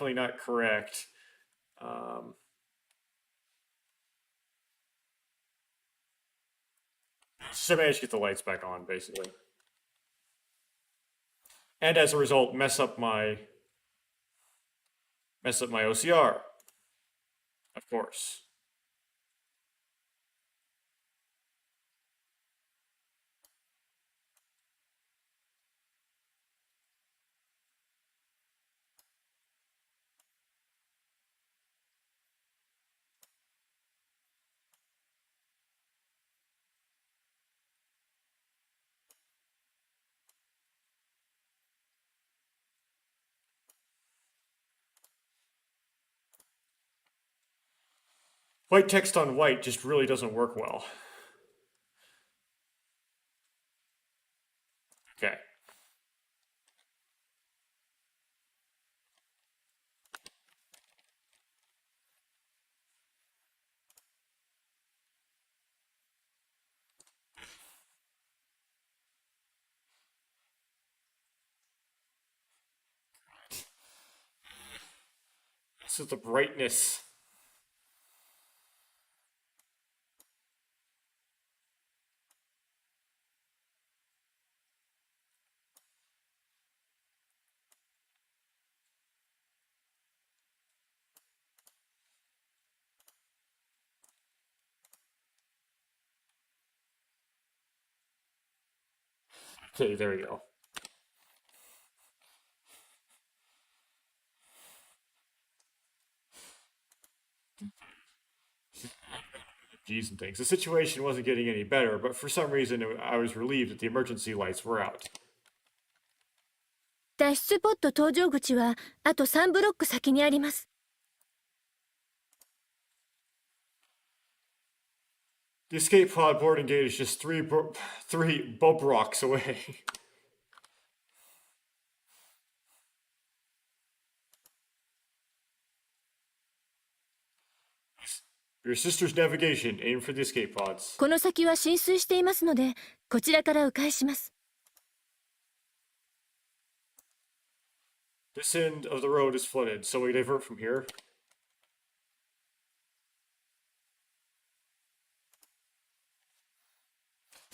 definitely not correct. Um, so I managed to get the lights back on, basically. And as a result, mess up my OCR, of course. White text on white just really doesn't work well. Okay. This is the brightness. Okay, there you go. G's and things. The situation wasn't getting any better, but for some reason I was relieved that the emergency lights were out. 脱出ポット搭乗口はあと3ブロック先にあります。The escape pod boarding gate is just three bob rocks away. Your sister's navigation. Aim for the escape pods. この先は浸水していますので、こちらから迂回します。This end of the road is flooded, so we divert from here.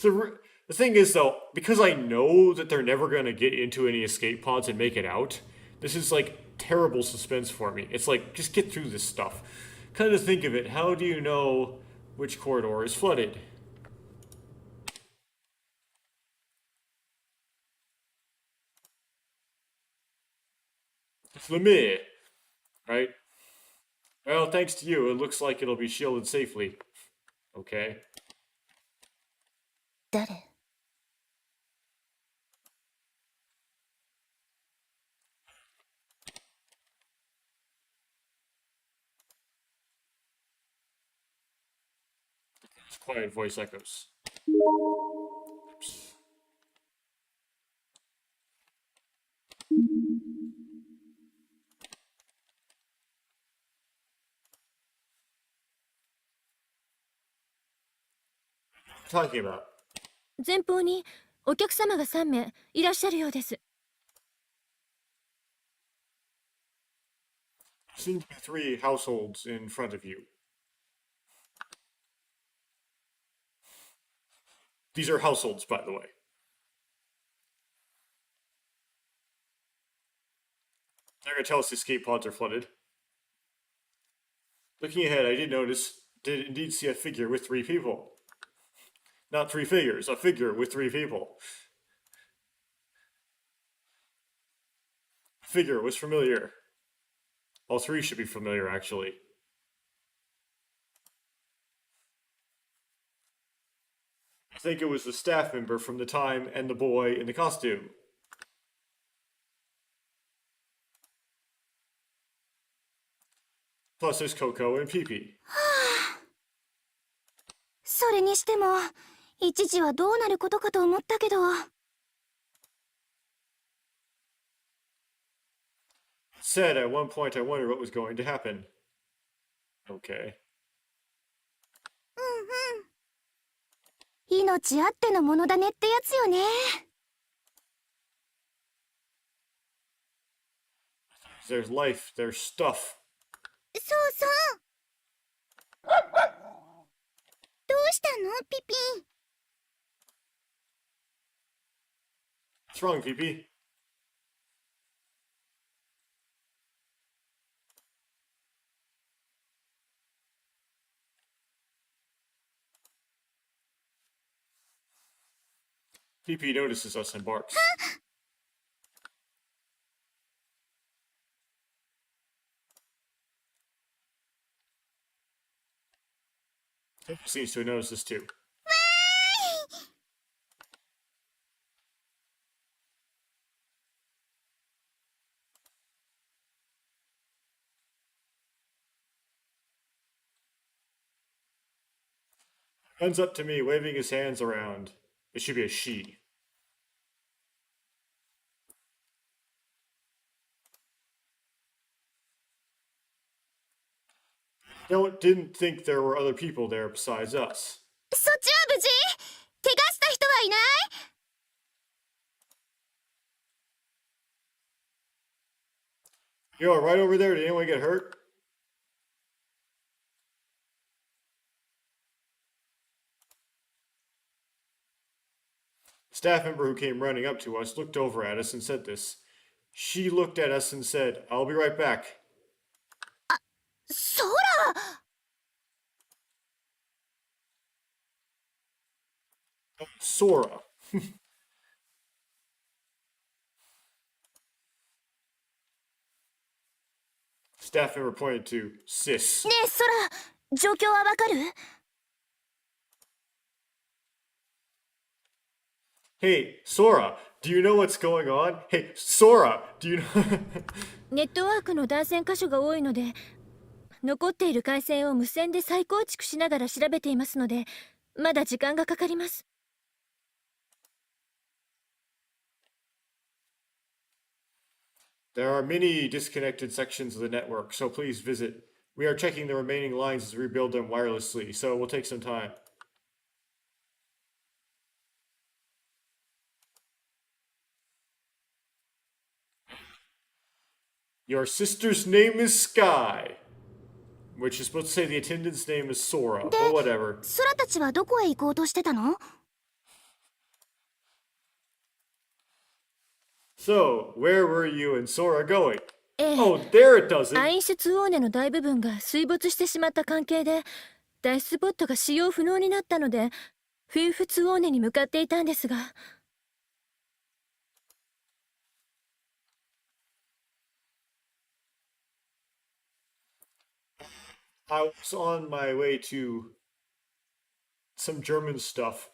The thing is, though, because I know that they're never going to get into any escape pods and make it out, this is like terrible suspense for me. It's like, just get through this stuff. Kind of think of it, how do you know which corridor is flooded? It's Lemire, right? Well, thanks to you, it looks like it'll be shielded safely. Okay. 誰？ Quiet voice echoes. Oops. What are you talking about? 前方にお客様が3名いらっしゃるようです。Seem to be 3 households in front of you. These are households, by the way. They're going to tell us the escape pods are flooded. Looking ahead, I did indeed see a figure with 3 people. Not 3 figures, a figure with 3 people. The figure was familiar. All 3 should be familiar, actually. I think it was the staff member from the time and the boy in the costume. Plus there's Coco and Pee-Pee. それにしても、一時はどうなることかと思ったけど。Said at one point I wondered what was going to happen. Okay. 命あってのものだねってやつよね。There's life, there's stuff. そうそう。どうしたのピピ？ What's wrong, PP? PP notices us and barks. Seems to have noticed this too. Runs up to me, waving his hands around. It should be a she. Didn't think there were other people there besides us. そっちは無事？怪我した人はいない？ You all right over there? Did anyone get hurt? Staff member who came running up to us looked over at us and said this. She looked at us and said, "I'll be right back." そら！ Sora. Staff member pointed to Sis. ねえ、そら、状況はわかる？ Hey, Sora, do you know what's going on? Hey, Sora, do you know? ネットワークの断線箇所が多いので、残っている回線を無線で再構築しながら調べていますので、まだ時間がかかります。There are many disconnected sections of the network, so please visit. We are checking the remaining lines as we rebuild them wirelessly, so it will take some time. Your sister's name is Sky, which is supposed to say the attendant's name is Sora, but whatever. ソラたちはどこへ行こうとしてたの？ So, where were you and Sora going? ええ、 Oh, there it does it. アインシュツオーネの大部分が水没してしまった関係で、脱出ポットが使用不能になったので、フィンフツオーネに向かっていたんですが。I was on my way to some German stuff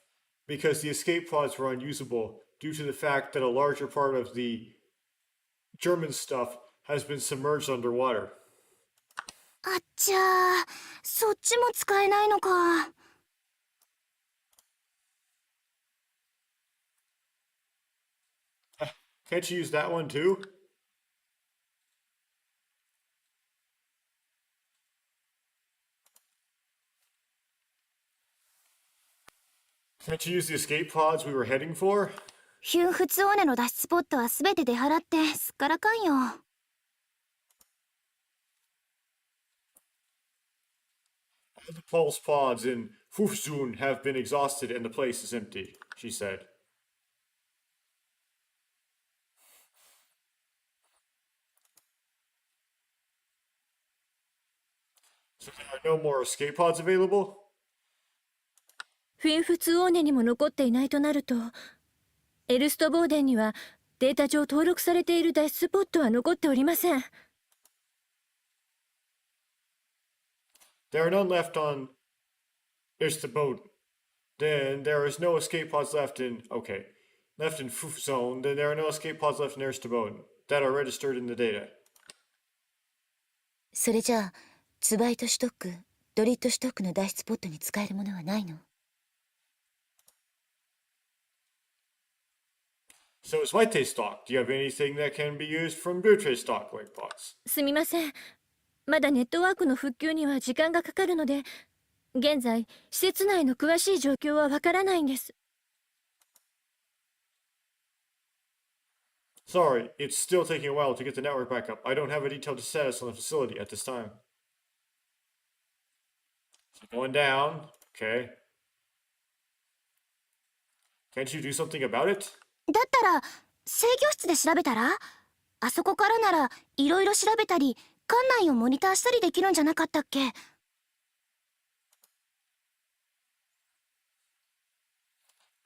because the escape pods were unusable due to the fact that a larger part of the German stuff has been submerged underwater. あっちゃー、そっちも使えないのか。 Can't you use that one too? Can't you use the escape pods we were heading for? ヒュンフツオーネの脱出ポットはすべて出払ってすっからかんよ。 All the pulse pods in Fufzun have been exhausted and the place is empty, she said. So there are no more escape pods available? フィンフツオーネにも残っていないとなると、エルストボーデンにはデータ上登録されている脱出ポットは残っておりません。There are none left on Ersteboden. Then there is no escape pods left in Fufzone. Then there are no escape pods left in Ersteboden that are registered in the data. それじゃあ、ツバイトシュトック、ドリットシュトックの脱出ポットに使えるものはないの？ So is White stock. Do you have anything that can be used from Blue stock like pods? すみません。まだネットワークの復旧には時間がかかるので、現在、施設内の詳しい状況はわからないんです。Sorry, it's still taking a while to get the network back up. I don't have a detailed status on the facility at this time. So going down. Okay. Can't you do something about it? だったら制御室で調べたら？あそこからならいろいろ調べたり館内をモニターしたりできるんじゃなかったっけ？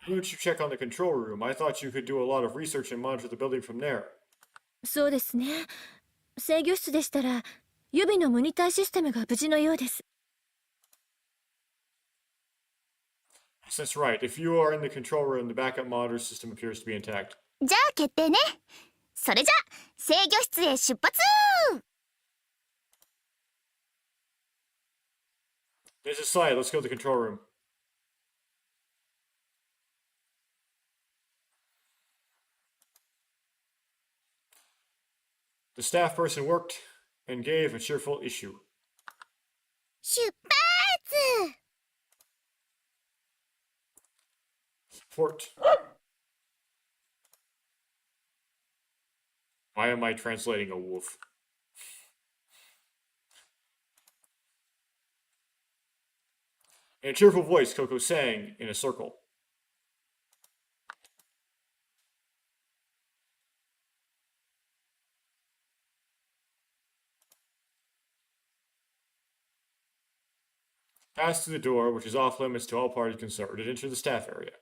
Why don't you check on the control room? I thought you could do a lot of research and monitor the building from there. そうですね。制御室でしたら予備のモニターシステムが無事のようです。Yes, that's right. If you are in the control room, the backup monitor system appears to be intact. じゃあ決定ね。それじゃ制御室へ出発。 There's a slide. Let's go to the control room. The staff person worked and gave a cheerful issue. 出発。 Port. Why am I translating a wolf? In a cheerful voice, Coco sang in a circle. Pass through the door, which is off limits to all parties concerned, and enter the staff area.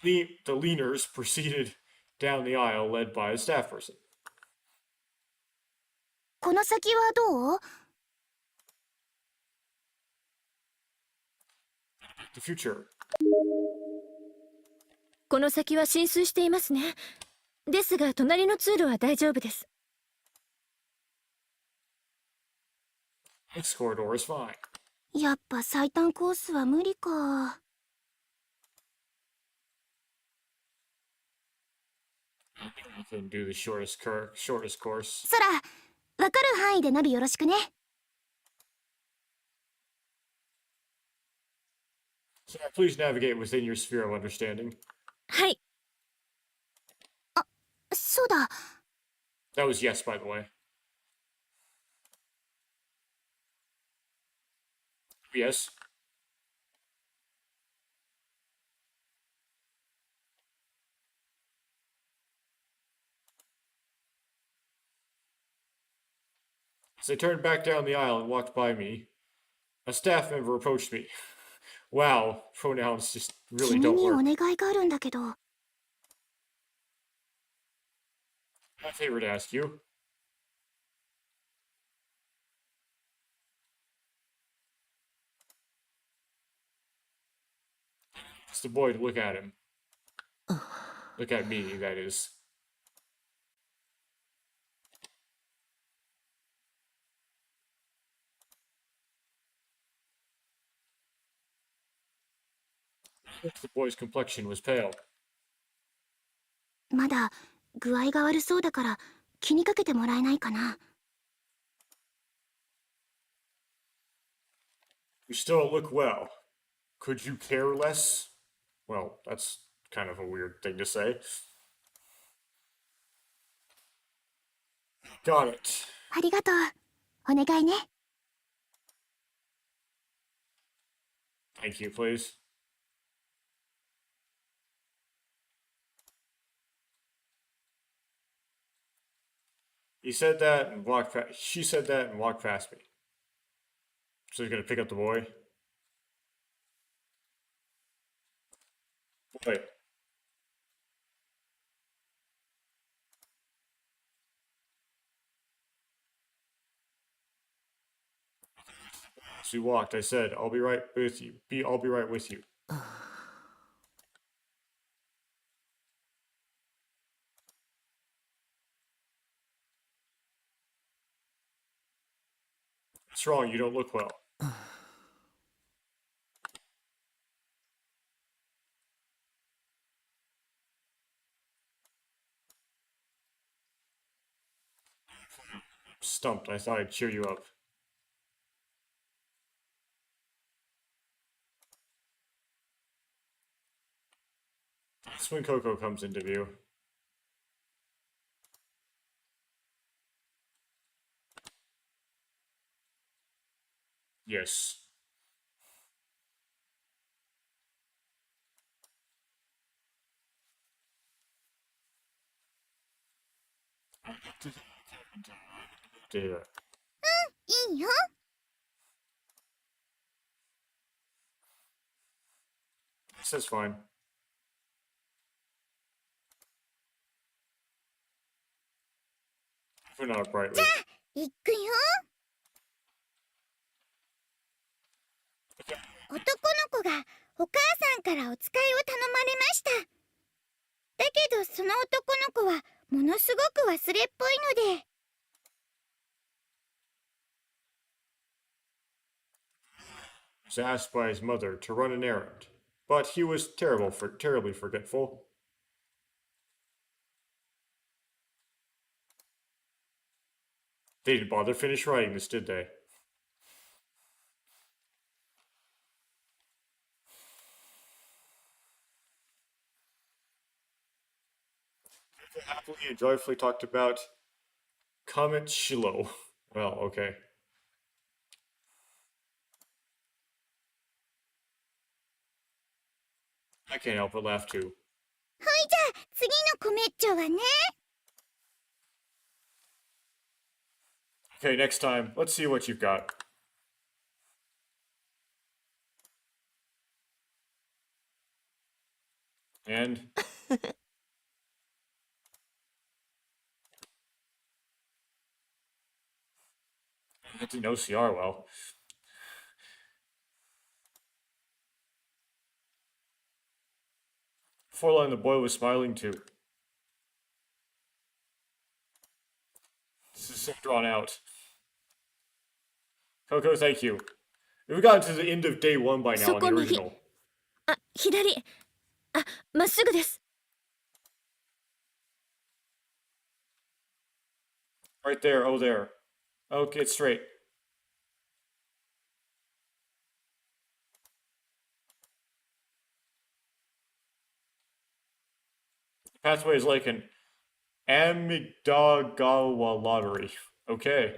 The leaners proceeded down the aisle, led by a staff person. この先はどう？ The future. この先は浸水していますね。ですが隣の通路は大丈夫です。This corridor is fine. やっぱ最短コースは無理か。 You can do the shortest course. そら、わかる範囲でナビよろしくね。 So please navigate within your sphere of understanding. はい。そうだ。 That was yes, by the way. Yes. As I turned back down the aisle and walked by me, a staff member approached me. Wow, pronouns just really 君 don't にお work. 願いがあるんだけど。 My favor to ask you. Asked the boy to look at him. Look at me, that is. The boy's complexion was pale. まだ具合が悪そうだから気にかけてもらえないかな。 You still look well. Could you care less? Well, that's kind of a weird thing to say. Got it. ありがとう。お願いね。 Thank you, please. He said that and walked past. She said that and walked past me. So he's gonna pick up the boy. Boy. As we walked, I said, "I'll be right with you. I'll be right with you." What's wrong? You don't look well. stumped. I thought I'd cheer you up. That's when Coco comes into view. Yes. Data. いいよ。 This is fine. Put it out brightly. 行くよ。男の子がお母さんからお使いを頼まれました。だけどその男の子はものすごく忘れっぽいので。He was asked by his mother to run an errand, but he was terribly forgetful. They didn't bother finish writing this, did they? They happily and joyfully talked about Comet Shilo. Well, okay. I can't help but laugh too. ほいじゃあ次のコメッチョはね。 Okay, next time, let's see what you've got. And that didn't OCR well. Foreline the boy was smiling too. This is so drawn out. Coco, thank you. We've gotten to the end of day 1 by now on the original. あ、左。あ、まっすぐです。 Right there, oh there. Okay, it's straight. The pathway is like an Amigdagawa lottery. Okay.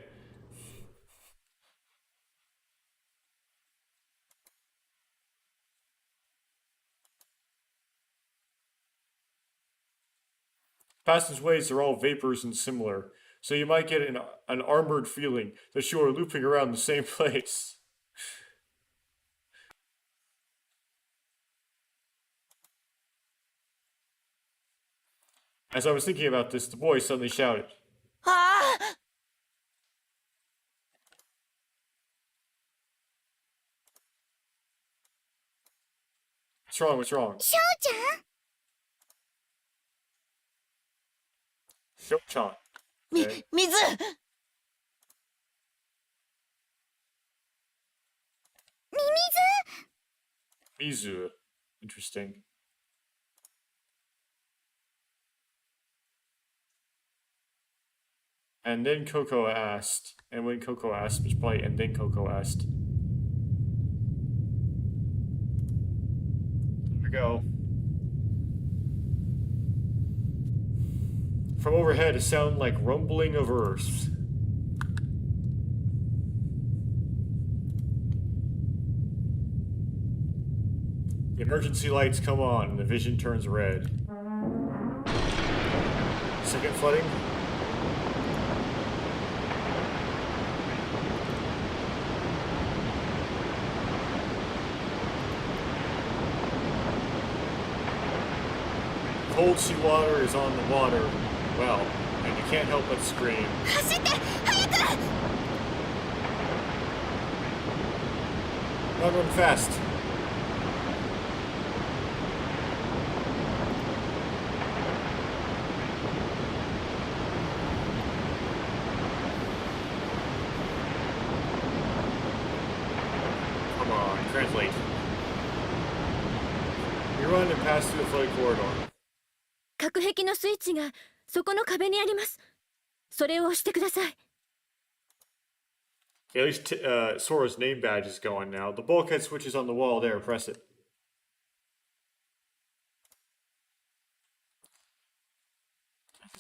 Passageways are all vapors and similar, so you might get an armored feeling that you are looping around the same place. As I was thinking about this, the boy suddenly shouted. ああ What's wrong? What's wrong? しょうちゃん Shou-chan. Okay. 水 Mizu. Interesting. And then Coco asked, and when Coco asked, it's probably, and then Coco asked. Here we go. From overhead, a sound like rumbling of earth. The emergency lights come on, and the vision turns red. Second flooding. Cold seawater is on the water. Well, and you can't help but scream. 走って早く Run, run fast. Come on, translate. You run and pass through the flooded corridor. 隔壁のスイッチがそこの壁にあります。それを押してください。At least Sora's name badge is going now. The bulkhead switch is on the wall there. Press it.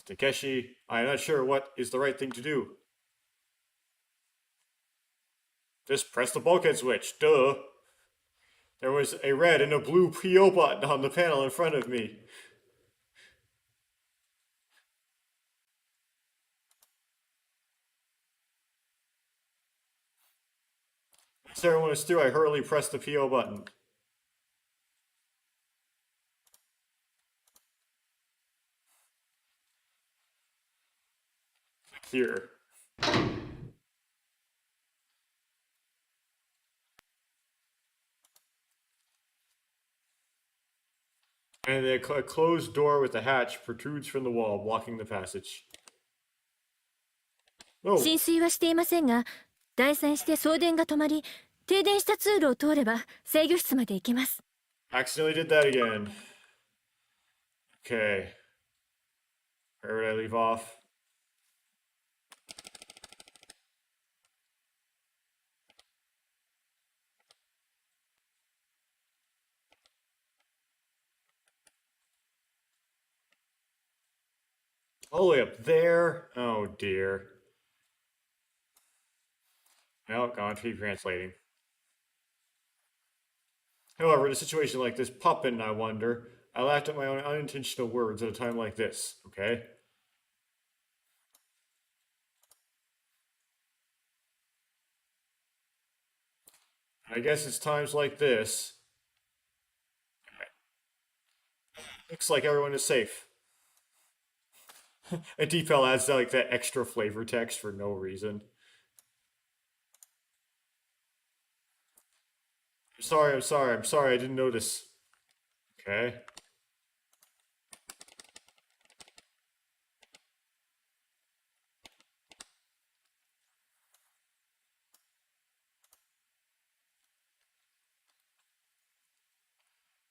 Takeshi, I am not sure what is the right thing to do. Just press the bulkhead switch. Duh. There was a red and a blue PO button on the panel in front of me. As everyone was through, I hurriedly pressed the PO button. Here. And a closed door with a hatch protrudes from the wall, blocking the passage. Oh, 浸水はしていませんが、断線して送電が止まり、停電した通路を通れば制御室まで行けます。 accidentally did that again. Okay. Where would I leave off? All the way up there? Oh dear. Well, gone to be translating. However, in a situation like this, Puppin, I wonder, I laughed at my own unintentional words at a time like this, okay? I guess it's times like this. Looks like everyone is safe. And DeepL adds like that extra flavor text for no reason. I'm sorry, I didn't notice. Okay.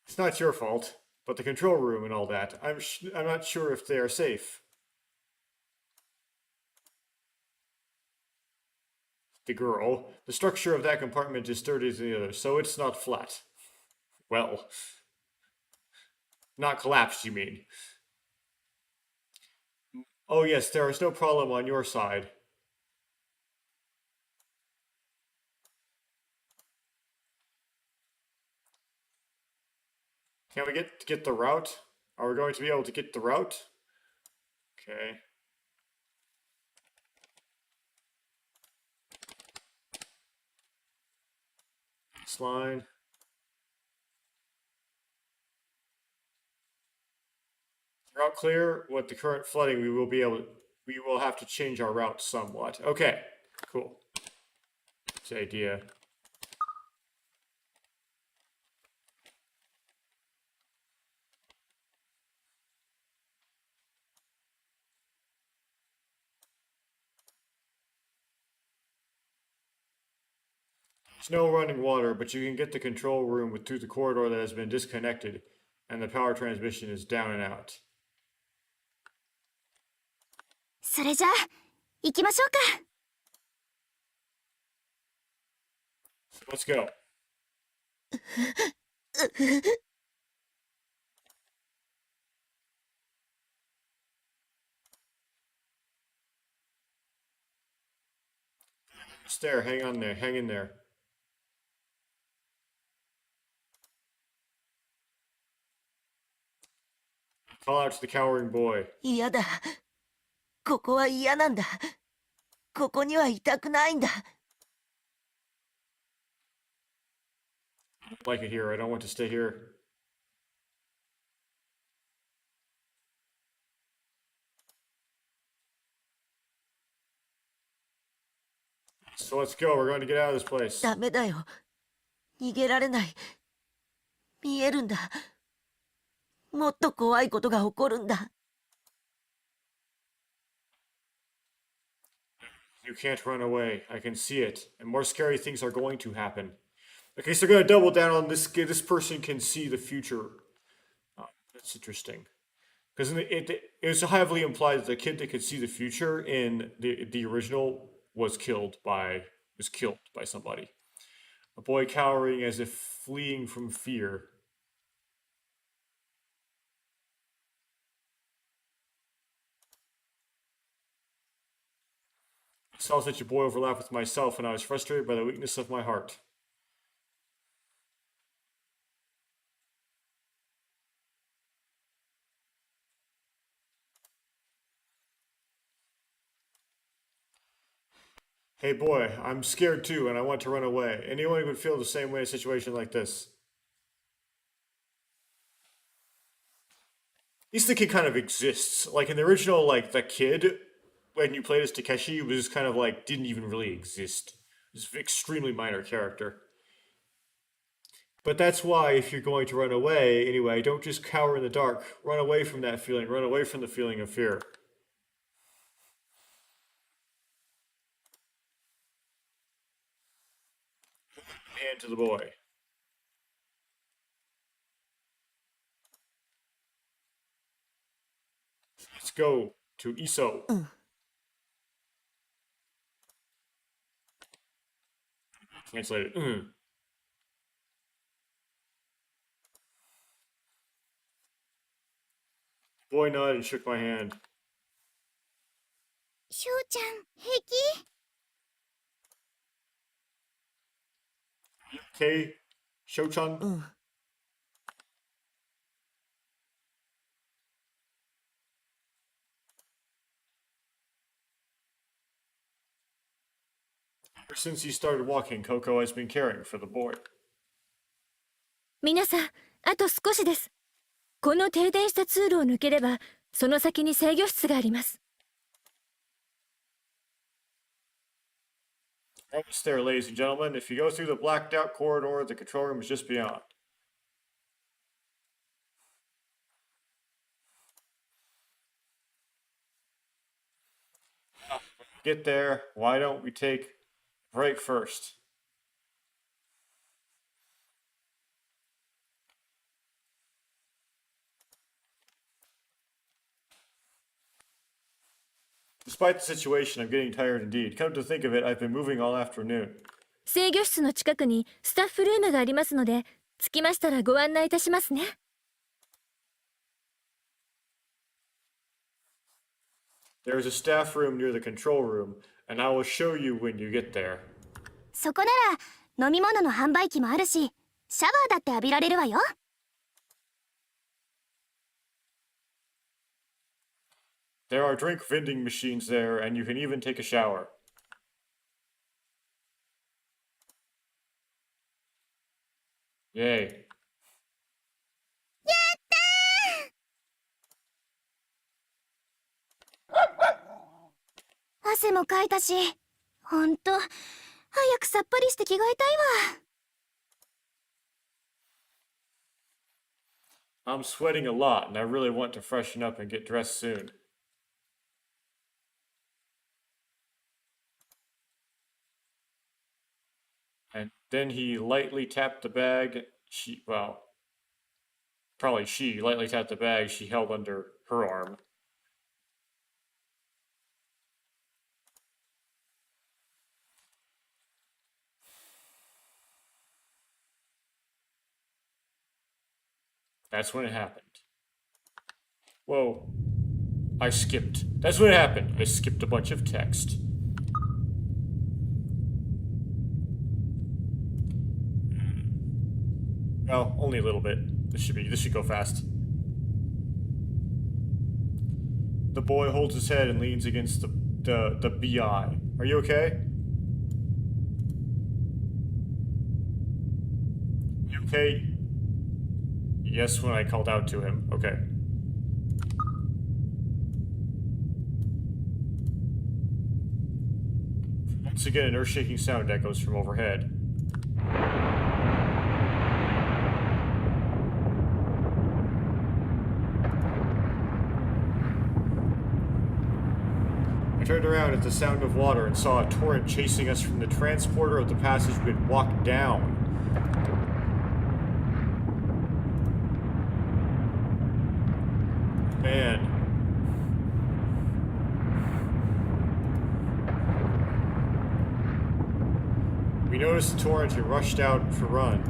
It's not your fault, but the control room and all that, I'm not sure if they are safe. The girl, the structure of that compartment is sturdy as the other, so it's not flat. Well, not collapsed, you mean? Oh yes, there is no problem on your side. Can we get the route? Are we going to be able to get the route? Okay. This line. Route clear. With the current flooding, we will have to change our route somewhat. Okay, cool. That's the idea. There's no running water, but you can get the control room through the corridor that has been disconnected, and the power transmission is down and out. それじゃあ行きましょうか。 Let's go. Stare, hang on there, hang in there. Call out to the cowering boy. 嫌だ。ここは嫌なんだ。ここにはいたくないんだ。I don't like it here. I don't want to stay here. So let's go. We're going to get out of this place. ダメだよ。逃げられない。見えるんだ。もっと怖いことが起こるんだ。You can't run away. I can see it. And more scary things are going to happen. Okay, so they're going to double down on this. This person can see the future. Oh, that's interesting. Because it was heavily implied that the kid that could see the future in the original was killed by was killed by somebody. A boy cowering as if fleeing from fear. I saw such a boy overlap with myself, and I was frustrated by the weakness of my heart. Hey boy, I'm scared too, and I want to run away. Anyone would feel the same way in a situation like this. At least the kid kind of exists. Like in the original, like the kid, when you played as Takeshi, was kind of like didn't even really exist. It was an extremely minor character. But that's why if you're going to run away, anyway, don't just cower in the dark. Run away from that feeling. Run away from the feeling of fear. Hand to the boy. Let's go to Iso. Translated. Boy nodded and shook my hand. 翔ちゃん、平気？ Okay, Shochan? うん。 Ever since he started walking, Coco has been caring for the boy. 皆さん、あと少しです。この停電した通路を抜ければ、その先に制御室があります。Almost there, ladies and gentlemen. If you go through the blacked out corridor, the control room is just beyond. Get there. Why don't we take a break first? Despite the situation, I'm getting tired indeed. Come to think of it, I've been moving all afternoon. 制御室の近くにスタッフルームがありますので、着きましたらご案内いたしますね。There is a staff room near the control room, and I will show you when you get there. そこなら飲み物の販売機もあるし、シャワーだって浴びられるわよ。There are drink vending machines there, and you can even take a shower. Yay. 汗もかいたし、ほんと早くさっぱりして着替えたいわ。 I'm sweating a lot, and I really want to freshen up and get dressed soon. And then he lightly tapped the bag. Probably she lightly tapped the bag she held under her arm. That's when it happened. Whoa. I skipped. That's when it happened. I skipped a bunch of text. Well, only a little bit. This should go fast. The boy holds his head and leans against the BI. Are you okay? You okay? Yes, when I called out to him. Okay. Once again, an earth-shaking sound echoes from overhead. I turned around at the sound of water and saw a torrent chasing us from the transporter of the passage we had walked down. Man. We noticed the torrent and rushed out to run.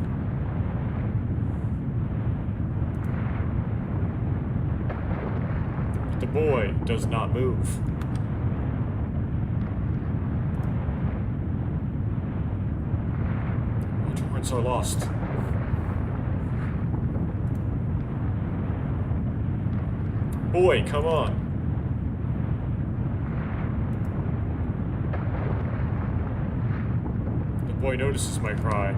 But the boy does not move. The torrents are lost. Boy, come on. The boy notices my cry.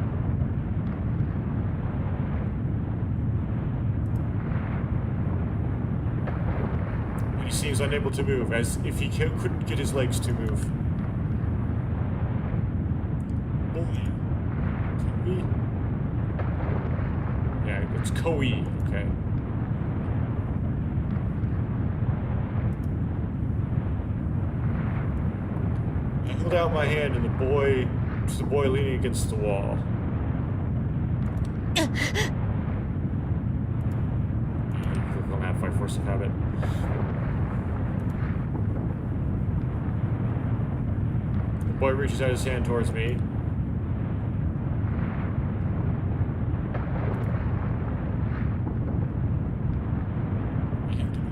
But he seems unable to move, as if he couldn't get his legs to move. Boy. Koi? Yeah, it's Koi, okay. I held out my hand and the boy leaning against the wall. Click on that by force of habit. The boy reaches out his hand towards me.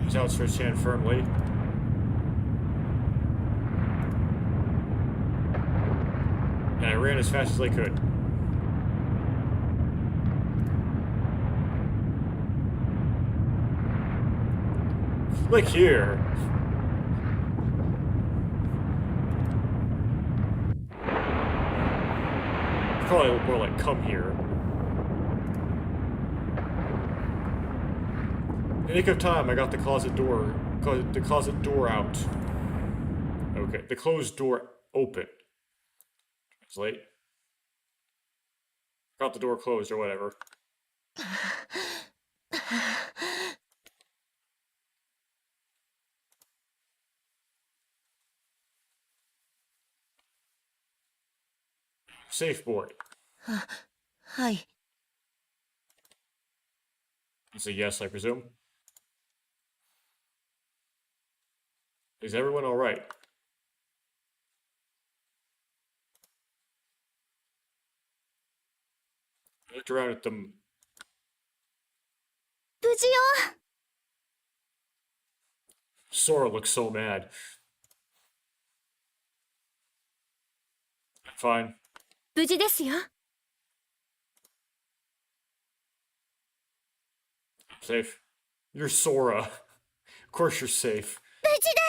His outstretched hand firmly. And I ran as fast as I could. Like here. Probably more like come here. In the nick of time, I got the closet door out. Okay, the closed door open. Late. Got the door closed or whatever. Safe boy. はい。 It's a yes, I presume. Is everyone alright? I looked around at them. 無事よ。 Sora looks so mad. I'm fine. 無事ですよ。 Safe. You're Sora. Of course you're safe. 無事だよ。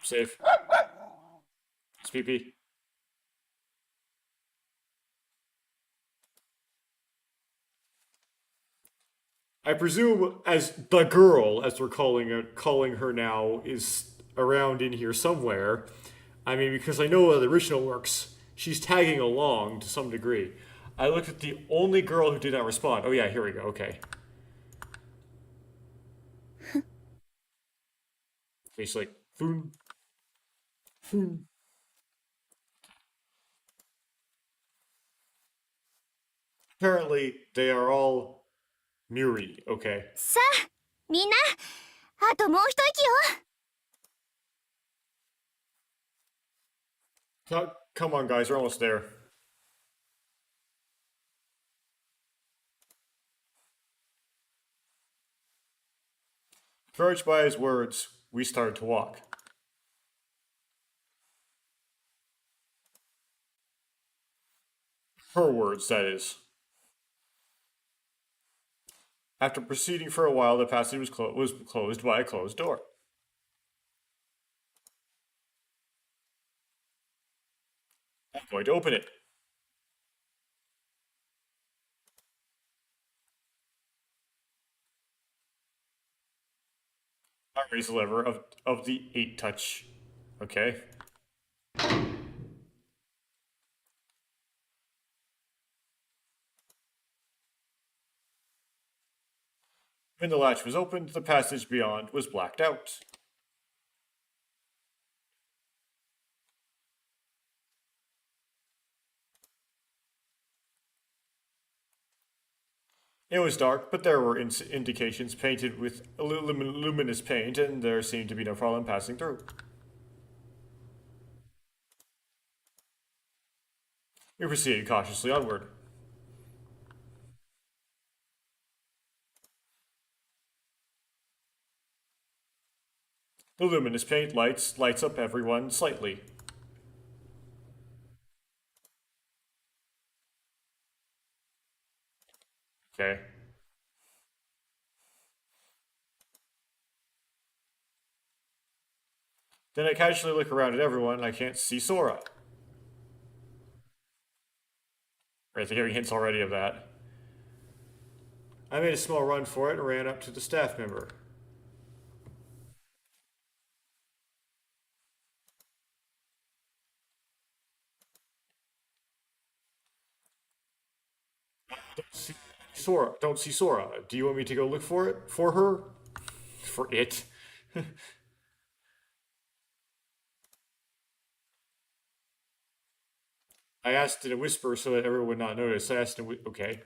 Safe. It's pee-pee. I presume as the girl, as we're calling her now, is around in here somewhere. I mean, because I know how the original works, she's tagging along to some degree. I looked at the only girl who did not respond. Oh yeah, here we go, okay. She's like, boom. Boom. Apparently, they are all Muri, okay. さあ、みんな、あともう一息よ。Come on, guys, we're almost there. Encouraged by his words, we started to walk. Her words, that is. After proceeding for a while, the passage was closed by a closed door. I'm going to open it. I raise the lever of the 8-touch. Okay. When the latch was opened, the passage beyond was blacked out. It was dark, but there were indications painted with luminous paint, and there seemed to be no problem passing through. We proceeded cautiously onward. The luminous paint lights up everyone slightly. Okay. Then I casually look around at everyone and I can't see Sora. Right, they're giving hints already of that. I made a small run for it and ran up to the staff member. Sora, don't see Sora. Do you want me to go look for it? For her? For it? I asked in a whisper so that everyone would not notice. I asked in a okay.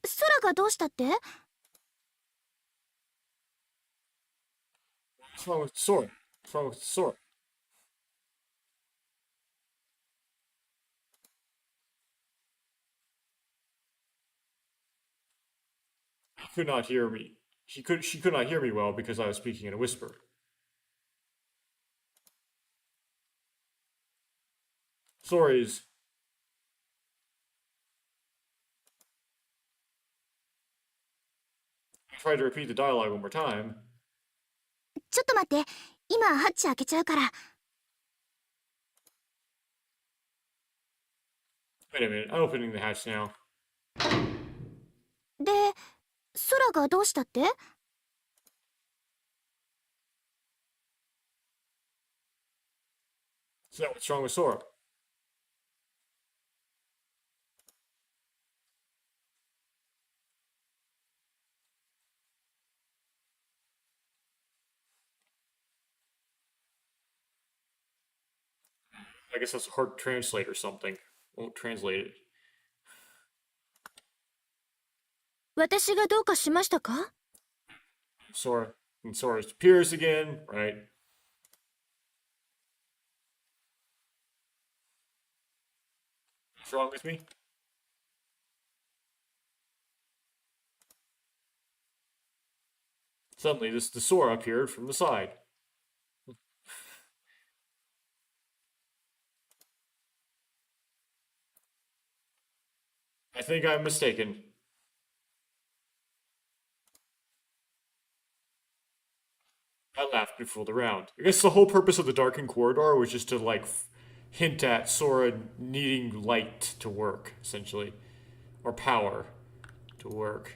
空がどうしたって？ What's wrong with Sora? What's wrong with Sora? He could not hear me. She could not hear me well because I was speaking in a whisper. Sorry's. I tried to repeat the dialogue one more time. ちょっと待って。今ハッチ開けちゃうから。 Wait a minute, I'm opening the hatch now. で、空がどうしたって？ So what's wrong with Sora? I guess that's a hard to translate or something. Won't translate it. 私がどうかしましたか？ Sora. And Sora appears again, right? What's wrong with me? Suddenly, the Sora appeared from the side. I think I'm mistaken. I laughed and fooled around. I guess the whole purpose of the darkened corridor was just to, like, hint at Sora needing light to work, essentially. Or power to work.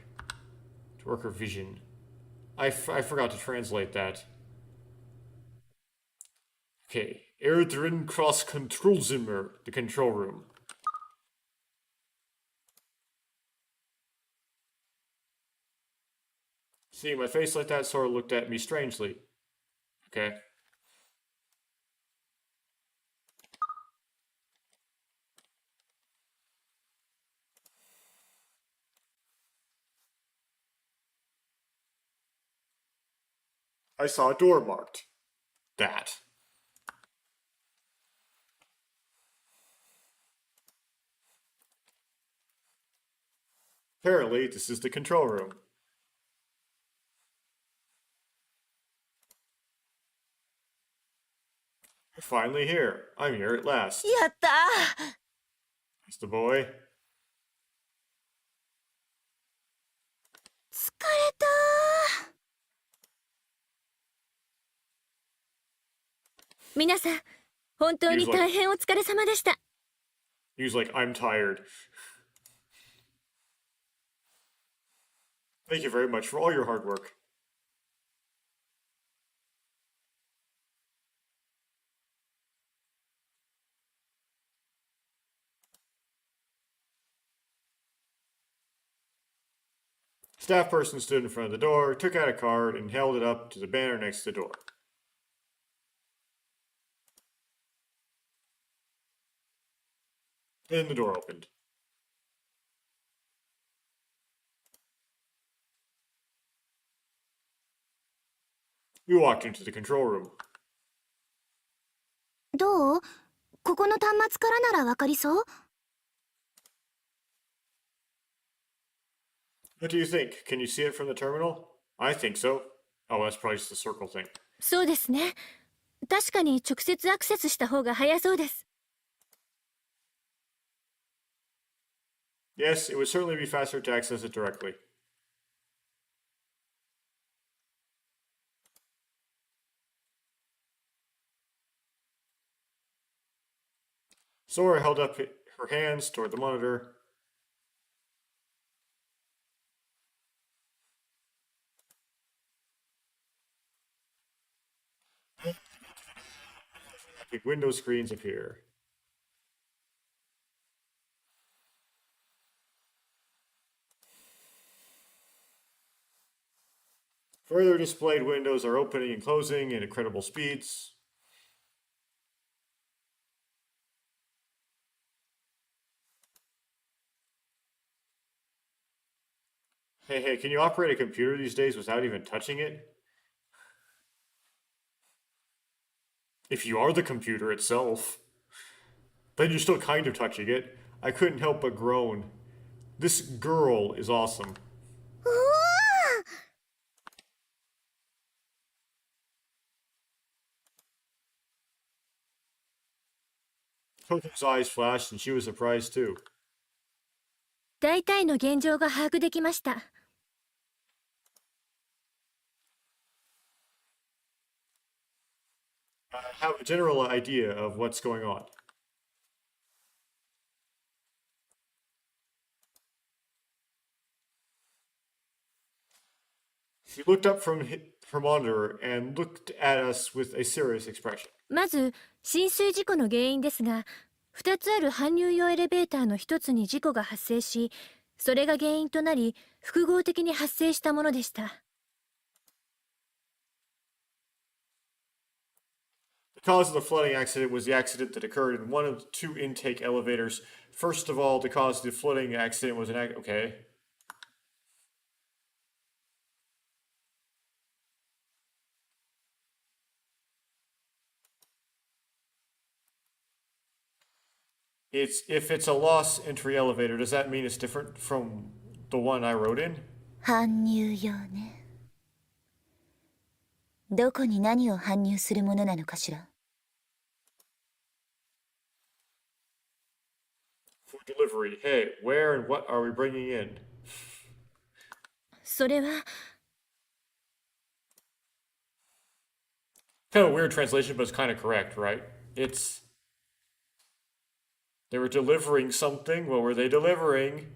To work her vision. I forgot to translate that. Okay. Erdrin Cross Kontrollzimmer, the control room. Seeing my face like that, Sora looked at me strangely. Okay. I saw a door marked. That. Apparently, this is the control room. We're finally here. I'm here at last. やったー It's the boy. 疲れたー。皆さん、本当に大変お疲れ様でした。He was like, I'm tired. Thank you very much for all your hard work. Staff person stood in front of the door, took out a card, and held it up to the banner next to the door. Then the door opened. We walked into the control room. どう？ここの端末からならわかりそう？ What do you think? Can you see it from the terminal? I think so. Oh, that's probably just the circle thing. そうですね。確かに直接アクセスした方が早そうです。Yes, it would certainly be faster to access it directly. Sora held up her hands toward the monitor. Big window screens appear. Further displayed windows are opening and closing at incredible speeds. Hey, can you operate a computer these days without even touching it? If you are the computer itself, then you're still kind of touching it. I couldn't help but groan. This girl is awesome. おお、 Toto's eyes flashed and she was surprised too. 大体の現状が把握できました。I have a general idea of what's going on. She looked up from her monitor and looked at us with a serious expression. まず、浸水事故の原因ですが、2つある搬入用エレベーターの1つに事故が発生し、それが原因となり、複合的に発生したものでした。The cause of the flooding accident was the accident that occurred in one of the two intake elevators. First of all, the cause of the flooding accident was okay. If it's a loss entry elevator, does that mean it's different from the one I wrote in? 搬入用ね。どこに何を搬入するものなのかしら。For delivery. Hey, where and what are we bringing in? それは、 Kind of a weird translation, but it's kind of correct, right? They were delivering something. What were they delivering?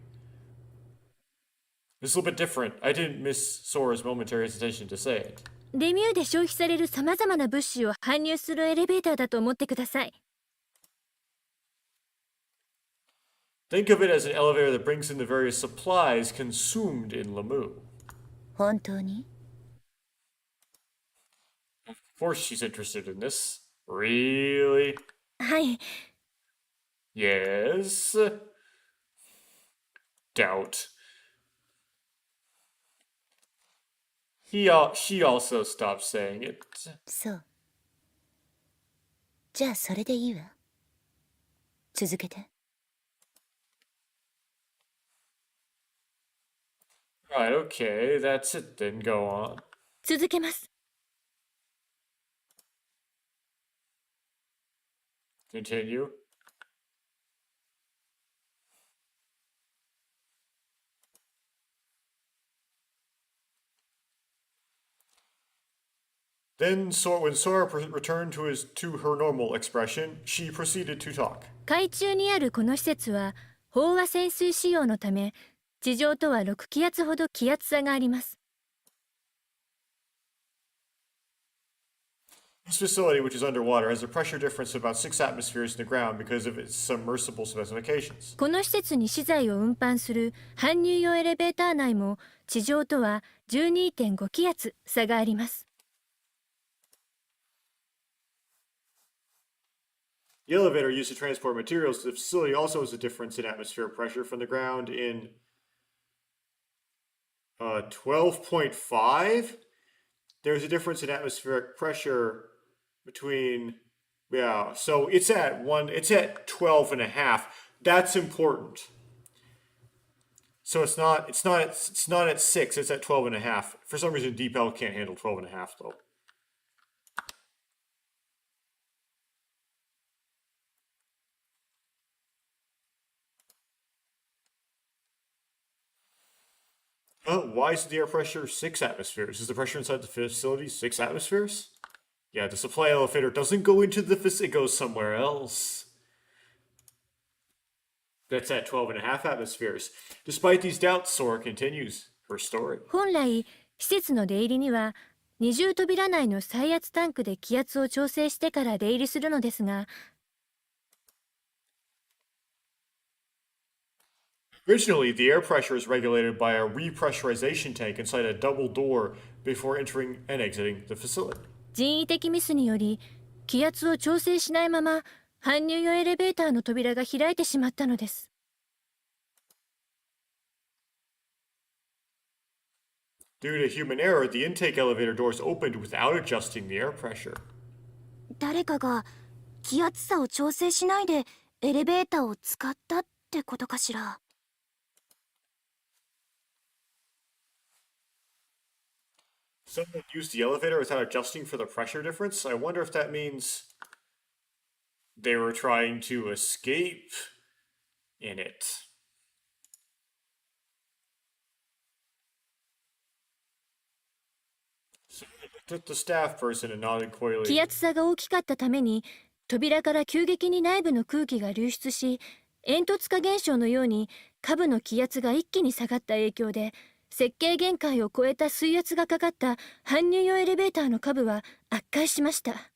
It's a little bit different. I didn't miss Sora's momentary hesitation to say it. レミューで消費されるさまざまな物資を搬入するエレベーターだと思ってください。Think of it as an elevator that brings in the various supplies consumed in Lamu. 本当に？ Of course she's interested in this. Really? はい。 Yes. Doubt. She also stopped saying it. そう。じゃあそれでいいわ。続けて。Right, okay, that's it then. Go on. 続けます。 Continue. Then, when Sora returned to her normal expression, she proceeded to talk. 海中にあるこの施設は飽和潜水仕様のため、地上とは6気圧ほど気圧差があります。 This facility, which is underwater, has a pressure difference of about 6 atmospheres in the ground because of its submersible specifications. この施設に資材を運搬する搬入用エレベーター内も地上とは 12.5 気圧差があります。 The elevator used to transport materials to the facility also has a difference in atmospheric pressure from the ground in 12.5. There's a difference in atmospheric pressure between, so it's at 12.5. That's important. So it's not at 6, it's at 12 and a half. For some reason, DeepL can't handle 12 and a half, though. Why is the air pressure 6 atmospheres? Is the pressure inside the facility 6 atmospheres? Yeah, the supply elevator doesn't go into the facility, it goes somewhere else. That's at 12 and a half atmospheres. Despite these doubts, Sora continues her story. 本来施設の出入りには二重扉内の再圧タンクで気圧を調整してから出入りするのですが、 Originally, the air pressure is regulated by a repressurization tank inside a double door before entering and exiting the facility. 人為的ミスにより気圧を調整しないまま搬入用エレベーターの扉が開いてしまったのです。 Due to human error, the intake elevator doors opened without adjusting the air pressure. 誰かが気圧差を調整しないでエレベーターを使ったってことかしら。Someone used the elevator without adjusting for the pressure difference? I wonder if that means they were trying to escape in it. So they looked at the staff person and nodded coyly. 気圧差が大きかったために扉から急激に内部の空気が流出し、煙突化現象のように下部の気圧が一気に下がった影響で、設計限界を超えた水圧がかかった搬入用エレベーターの下部は圧壊しました。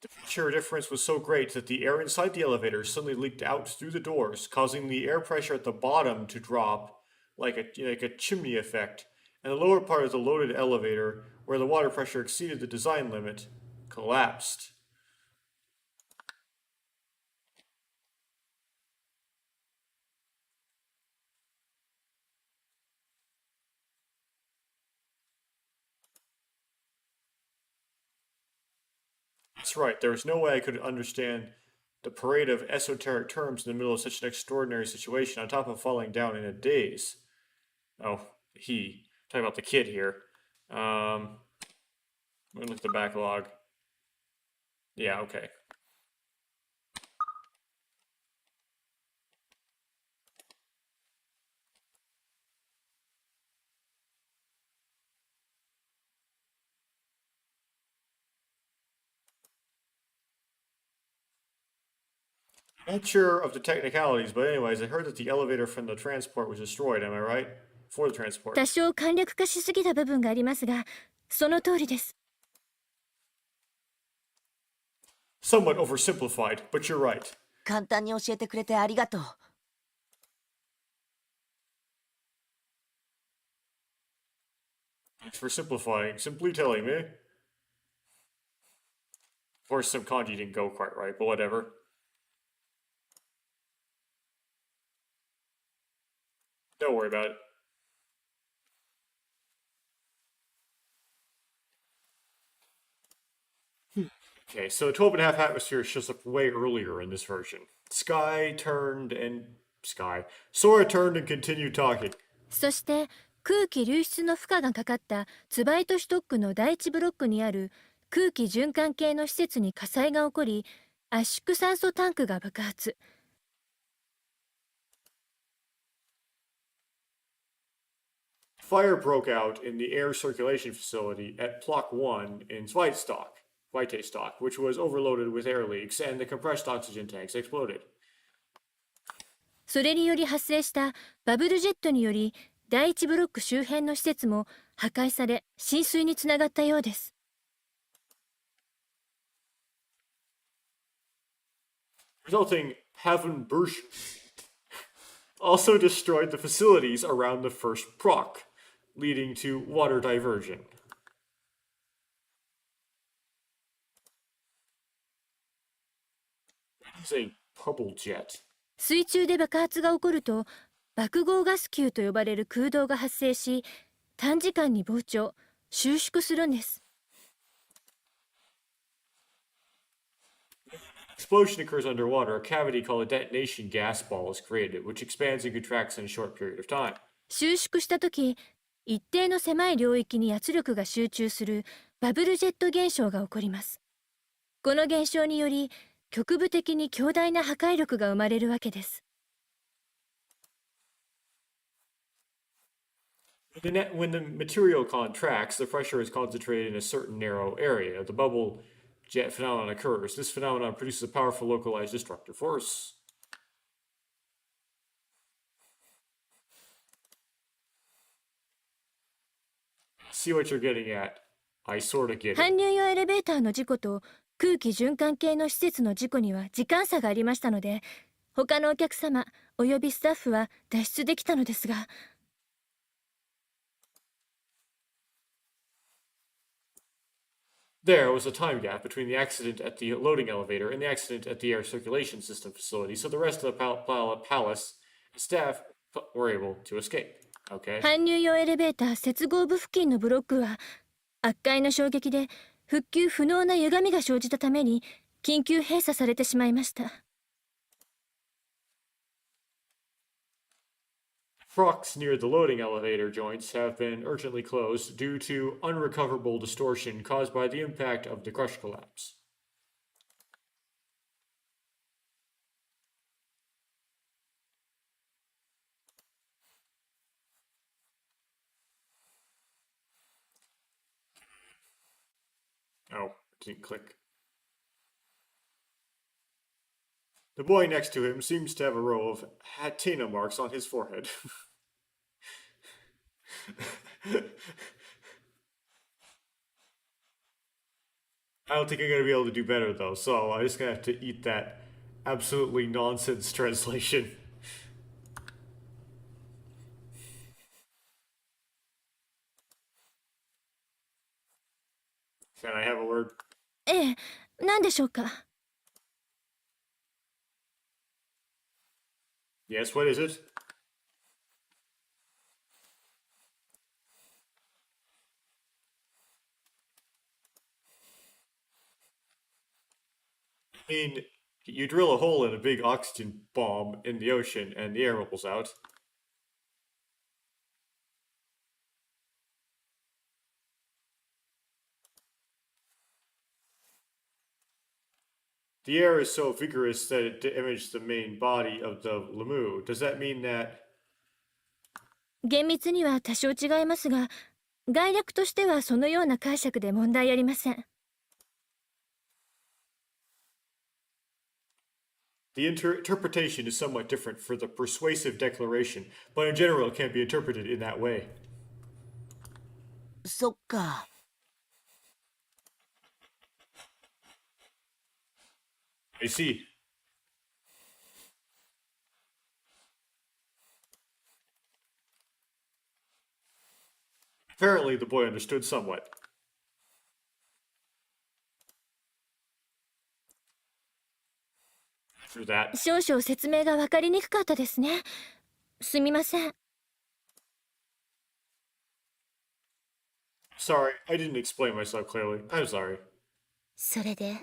The pressure difference was so great that the air inside the elevator suddenly leaked out through the doors, causing the air pressure at the bottom to drop like a chimney effect, and the lower part of the loaded elevator, where the water pressure exceeded the design limit, collapsed. That's right, there was no way I could understand the parade of esoteric terms in the middle of such an extraordinary situation, on top of falling down in a daze. Oh, talking about the kid here. Let me look at the backlog. Yeah, okay. Not sure of the technicalities, but anyways, I heard that the elevator from the transport was destroyed, am I right? For the transport. 多少簡略化しすぎた部分がありますが、その通りです。 Somewhat oversimplified, but you're right. 簡単に教えてくれてありがとう。Thanks for simplifying. Simply telling me. Of course, some kanji didn't go quite right, but whatever. Don't worry about it. Okay, so 12 and a half atmosphere shows up way earlier in this version. Sora turned and continued talking. そして空気流出の負荷がかかったツバイトシュトックの第一ブロックにある空気循環系の施設に火災が起こり、圧縮酸素タンクが爆発。 Fire broke out in the air circulation facility at Block 1 in Weitestock, which was overloaded with air leaks, and the compressed oxygen tanks exploded. それにより発生したバブルジェットにより第一ブロック周辺の施設も破壊され浸水につながったようです。 Resulting Haven Burst also destroyed the facilities around the first proc, leading to water diversion. That is a bubble jet. 水中で爆発が起こると爆豪ガス球と呼ばれる空洞が発生し、短時間に膨張収縮するんです。explosion occurs underwater, a cavity called a detonation gas ball is created, which expands and contracts in a short period of time. 収縮した時、一定の狭い領域に圧力が集中するバブルジェット現象が起こります。この現象により、局部的に強大な破壊力が生まれるわけです。When the material contracts, the pressure is concentrated in a certain narrow area. The bubble jet phenomenon occurs. This phenomenon produces a powerful localized destructive force. See what you're getting at. I sort of get 搬 it. 入用エレベーターの事故と空気循環系の施設の事故には時間差がありましたので、他のお客様およびスタッフは脱出できたのですが、There was a time gap between the accident at the loading elevator and the accident at the air circulation system facility, so the rest of the palace staff were able to escape. Okay. 搬入用エレベーター接合部付近のブロックは圧壊の衝撃で復旧不能な歪みが生じたために緊急閉鎖されてしまいました。Trucks near the loading elevator joints have been urgently closed due to unrecoverable distortion caused by the impact of the crush collapse. Oh, it didn't click. The boy next to him seems to have a row of Hatena marks on his forehead. I don't think I'm gonna be able to do better though, so I'm just gonna have to eat that absolutely nonsense translation. Can I have a word? ええ、何でしょうか。Yes, what is it? I mean, you drill a hole in a big oxygen bomb in the ocean and the air bubbles out. The air is so vigorous that it damaged the main body of the Lemu. Does that mean that 厳密には多少違いますが、概略としてはそのような解釈で問題ありません。the interpretation is somewhat different for the persuasive declaration, but in general it can't be interpreted in that way? そっか。I see. Apparently, the boy understood somewhat. After that, 少々説明が分かりにくかったですね。すみません。sorry, I didn't explain myself clearly. I'm sorry. それで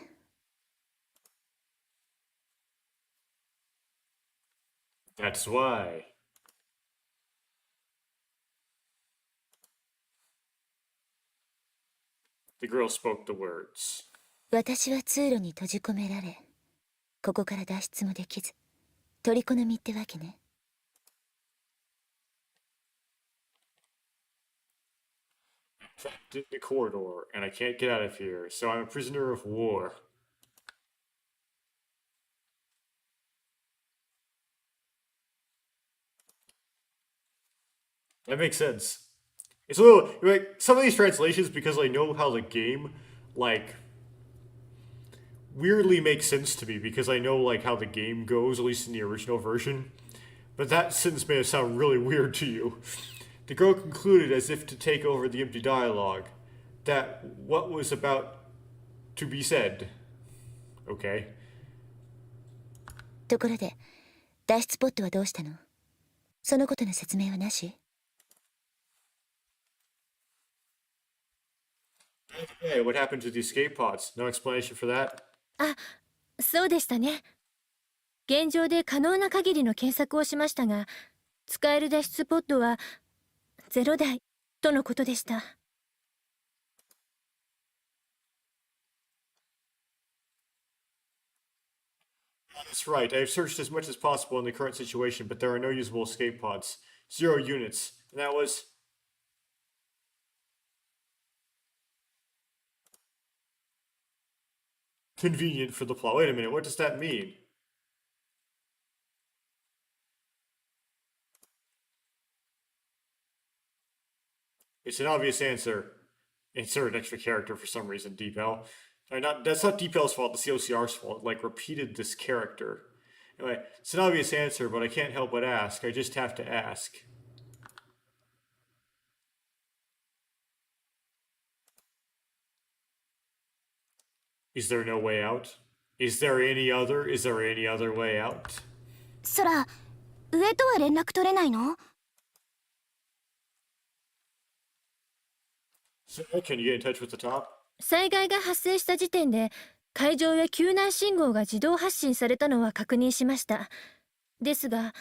That's why. The girl spoke the words. 私は通路に閉じ込められ、ここから脱出もできず、虜の身ってわけね。Trapped in the corridor, and I can't get out of here, so I'm a prisoner of war. That makes sense. It's a little like some of these translations, because I know how the game like weirdly makes sense to me because I know like how the game goes, at least in the original version. But that sentence may sound really weird to you. The girl concluded as if to take over the empty dialogue that what was about to be said. Okay. ところで、脱出ポットはどうしたの？そのことの説明はなし？ Hey, what happened to the escape pods? No explanation for that? そうでしたね。現状で可能な限りの検索をしましたが、使える脱出ポッドは0台とのことでした。That's right. I've searched as much as possible in the current situation, but there are no usable escape pods. 0 units. And that was... convenient for the plot. Wait a minute, what does that mean? It's an obvious answer. Insert an extra character for some reason, Deepel. That's not Deepel's fault, the COCR's fault. Like, repeated this character. Anyway, it's an obvious answer, but I can't help but ask. I just have to ask. Is there no way out? Is there any other way out? 空、上とは連絡取れないの？ So, can you get in touch with the top? 災害が発生した時点で海上へ救難信号が自動発信されたのは確認しました。ですが、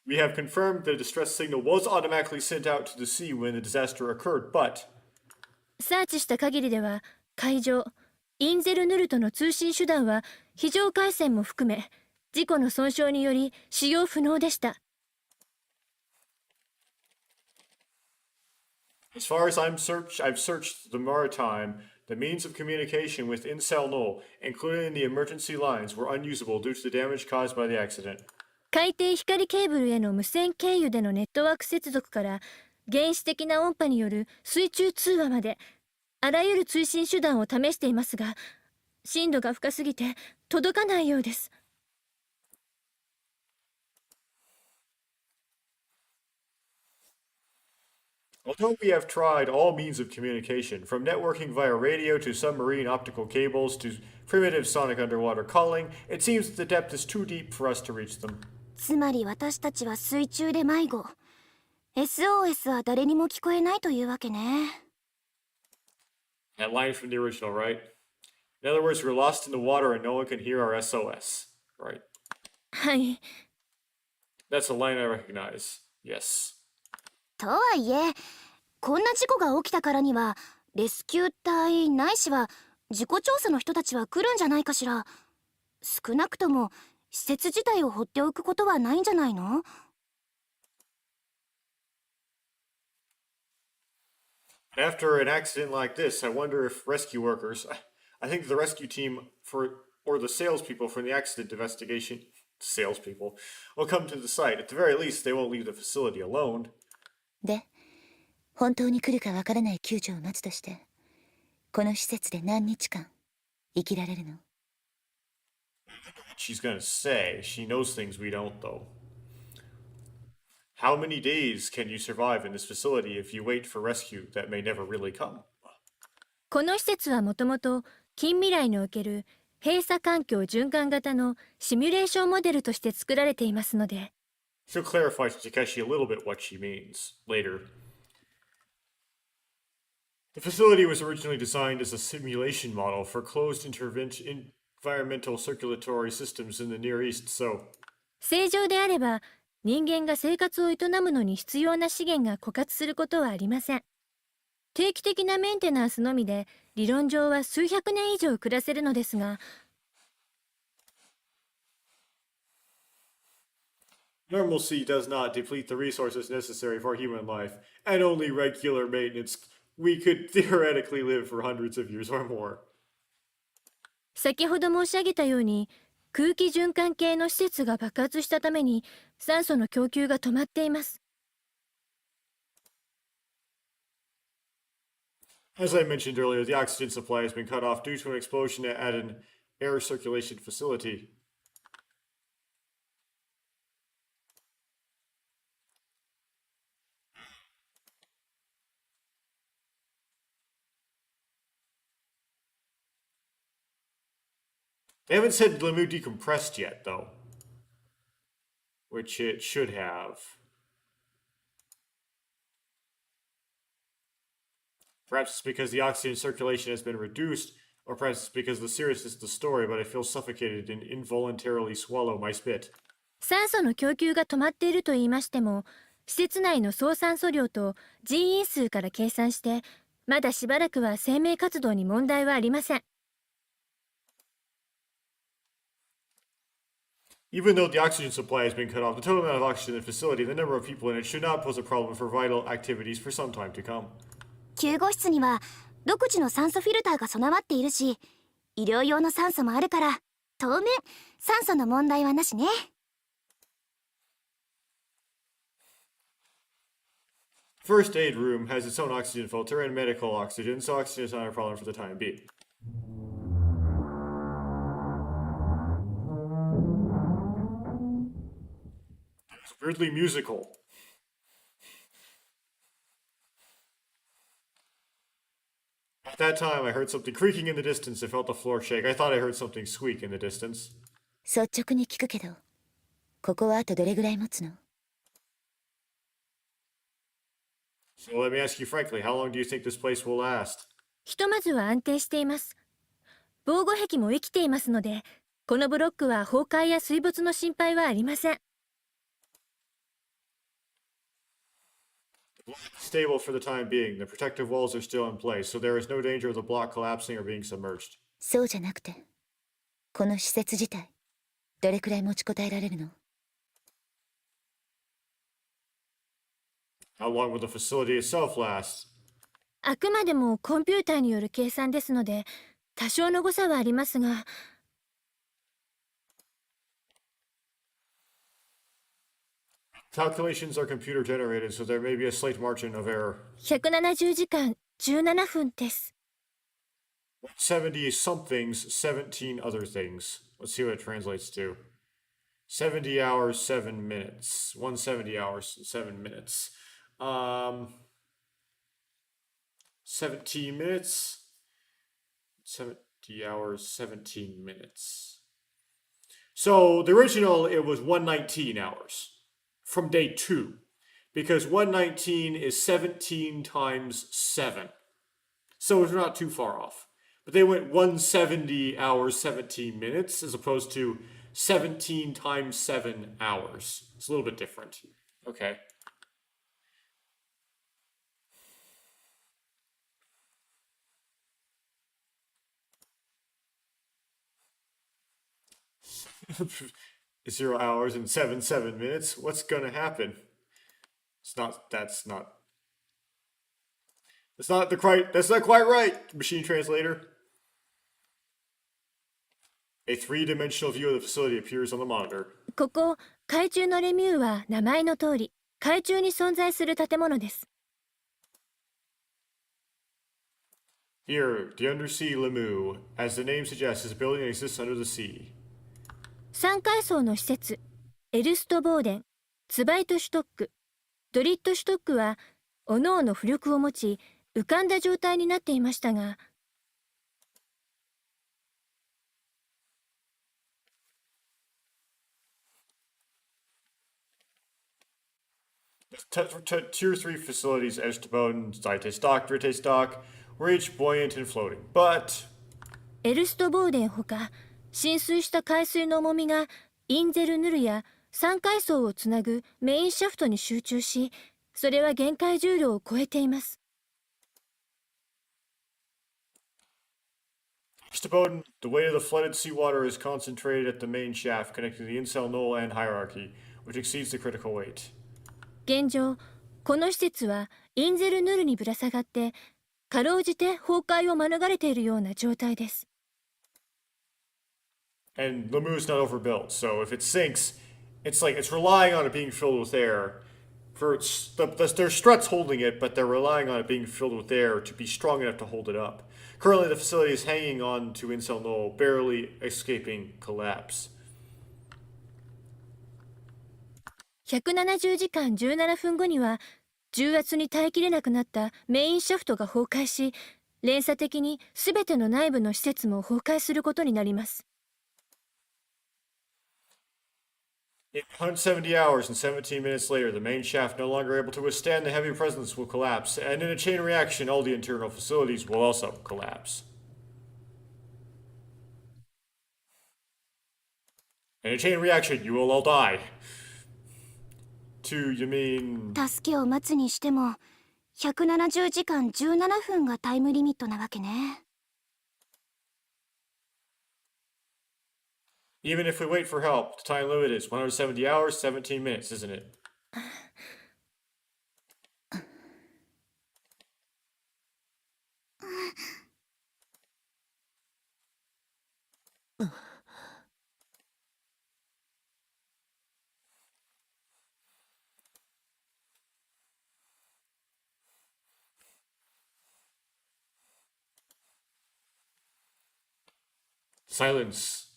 We have confirmed the distress signal was automatically sent out to the sea when the disaster occurred, but サーチした限りでは海上インゼルヌルとの通信手段は非常回線も含め事故の損傷により使用不能でした。as far as I've searched the maritime, the means of communication with Incel Null, including the emergency lines, were unusable due to the damage caused by the accident. 海底光ケーブルへの無線経由でのネットワーク接続から原始的な音波による水中通話まであらゆる通信手段を試していますが、深度が深すぎて届かないようです。Although we have tried all means of communication, from networking via radio to submarine optical cables to primitive sonic underwater calling, it seems that the depth is too deep for us to reach them. つまり私たちは水中で迷子。SOS は誰にも聞こえないというわけね。That line from the original, right? In other words, we're lost in the water and no one can hear our SOS, right? はい。That's a line I recognize. Yes. とはいえ、こんな事故が起きたからにはレスキュー隊ないしは事故調査の人たちは来るんじゃないかしら。少なくとも施設自体を放っておくことはないんじゃないの？ After an accident like this, I wonder if rescue workers, I think the rescue team or the salespeople from the accident investigation, salespeople, will come to the site. At the very least, they won't leave the facility alone. で、本当に来るかわからない救助を待つとして、この施設で何日間生きられるの？ She's gonna say. She knows things we don't, though. How many days can you survive in this facility if you wait for rescue that may never really come? この施設はもともと近未来における閉鎖環境循環型のシミュレーションモデルとして作られていますので、She'll clarify to Takeshi a little bit what she means later. The facility was originally designed as a simulation model for closed environmental circulatory systems in the Near East, so 正常であれば人間が生活を営むのに必要な資源が枯渇することはありません。定期的なメンテナンスのみで理論上は数百年以上暮らせるのですが、normalcy does not deplete the resources necessary for human life, and only regular maintenance. We could theoretically live for hundreds of years or more. 先ほど申し上げたように空気循環系の施設が爆発したために酸素の供給が止まっています。As I mentioned earlier, the oxygen supply has been cut off due to an explosion at an air circulation facility. They haven't said Lemieux decompressed yet, though. Which it should have. Perhaps it's because the oxygen circulation has been reduced, or perhaps it's because of the seriousness of the story, but I feel suffocated and involuntarily swallow my spit. 酸素の供給が止まっていると言いましても、施設内の総酸素量と人員数から計算して、まだしばらくは生命活動に問題はありません。Even though the oxygen supply has been cut off, the total amount of oxygen in the facility and the number of people in it should not pose a problem for vital activities for some time to come. 救護室には独自の酸素フィルターが備わっているし、医療用の酸素もあるから当面酸素の問題はなしね。First aid room has its own oxygen filter and medical oxygen, so oxygen is not a problem for the time being. It's weirdly musical. At that time, I heard something creaking in the distance and felt the floor shake. I thought I heard something squeak in the distance. 率直に聞くけど、ここはあとどれぐらい持つの？ So let me ask you frankly, how long do you think this place will last? ひとまずは安定しています。防護壁も生きていますので、このブロックは崩壊や水没の心配はありません。Stable for the time being. The protective walls are still in place, so there is no danger of the block collapsing or being submerged. そうじゃなくて、この施設自体、どれくらい持ちこたえられるの？ How long will the facility itself last? あくまでもコンピューターによる計算ですので、多少の誤差はありますが、Calculations are computer generated, so there may be a slight margin of error. 170時間17分です。70 somethings, 17 other things. Let's see what it translates to. 70 hours, 7 minutes. 170 hours, 7 minutes. 17 minutes. 70 hours, 17 minutes. So the original, it was 119 hours from day 2. Because 119 is 17 times 7. So it's not too far off. But they went 170 hours, 17 minutes, as opposed to 17 times 7 hours. It's a little bit different. Okay. Zero hours and 7 minutes. What's gonna happen? That's not quite right, machine translator. A three-dimensional view of the facility appears on the monitor. ここ、海中のレミューは名前の通り、海中に存在する建物です。Here, the undersea Lemieux, as the name suggests, is a building that exists under the sea. 3階層の施設、エルストボーデン、ツバイトシュトック、ドリットシュトックは、各々浮力を持ち、浮かんだ状態になっていましたが、Tier 3 facilities, Esterboden, Zeites Dock, Drittes Dock, were each buoyant and floating. But エルストボーデンほか、浸水した海水の重みがインゼルヌルや3階層をつなぐメインシャフトに集中し、それは限界重量を超えています。Esterboden, the weight of the flooded seawater is concentrated at the main shaft connecting the incel knoll and hierarchy, which exceeds the critical weight. 現状、この施設はインゼルヌルにぶら下がって、かろうじて崩壊を免れているような状態です。And Lemieux's not overbuilt, so if it sinks, it's relying on it being filled with air. There's struts holding it, but they're relying on it being filled with air to be strong enough to hold it up. Currently, the facility is hanging on to Incel Knoll, barely escaping collapse. 170時間17分後には、重圧に耐えきれなくなったメインシャフトが崩壊し、連鎖的に全ての内部の施設も崩壊することになります。In 170 hours and 17 minutes later, the main shaft, no longer able to withstand the heavy presence, will collapse, and in a chain reaction, all the internal facilities will also collapse. In a chain reaction, you will all die. To, you mean... 助けを待つにしても170時間17分がタイムリミットなわけね。Even if we wait for help, the time limit is 170 hours, 17 minutes, isn't it? Silence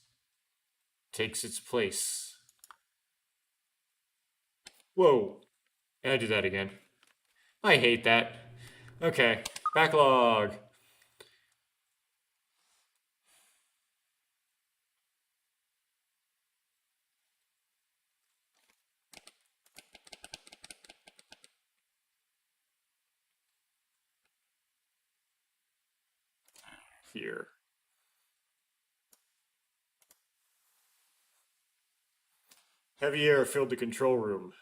takes its place. Whoa. And I did that again. I hate that. Okay, backlog. Here. Heavy air filled the control room.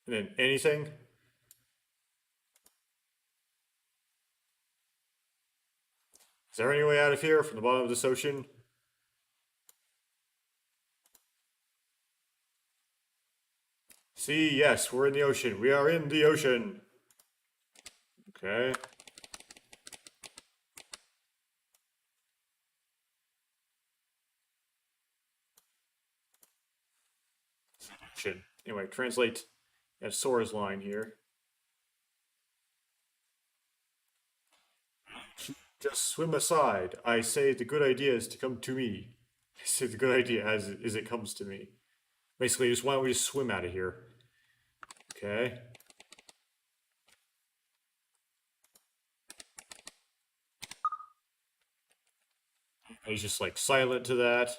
And then anything? Is there any way out of here from the bottom of this ocean? See, yes, we're in the ocean. We are in the ocean. Okay. Anyway, translate as Sora's line here. Just swim aside. I say the good idea is to come to me. I say the good idea as it comes to me. Basically, just why don't we just swim out of here? Okay. He's just like silent to that.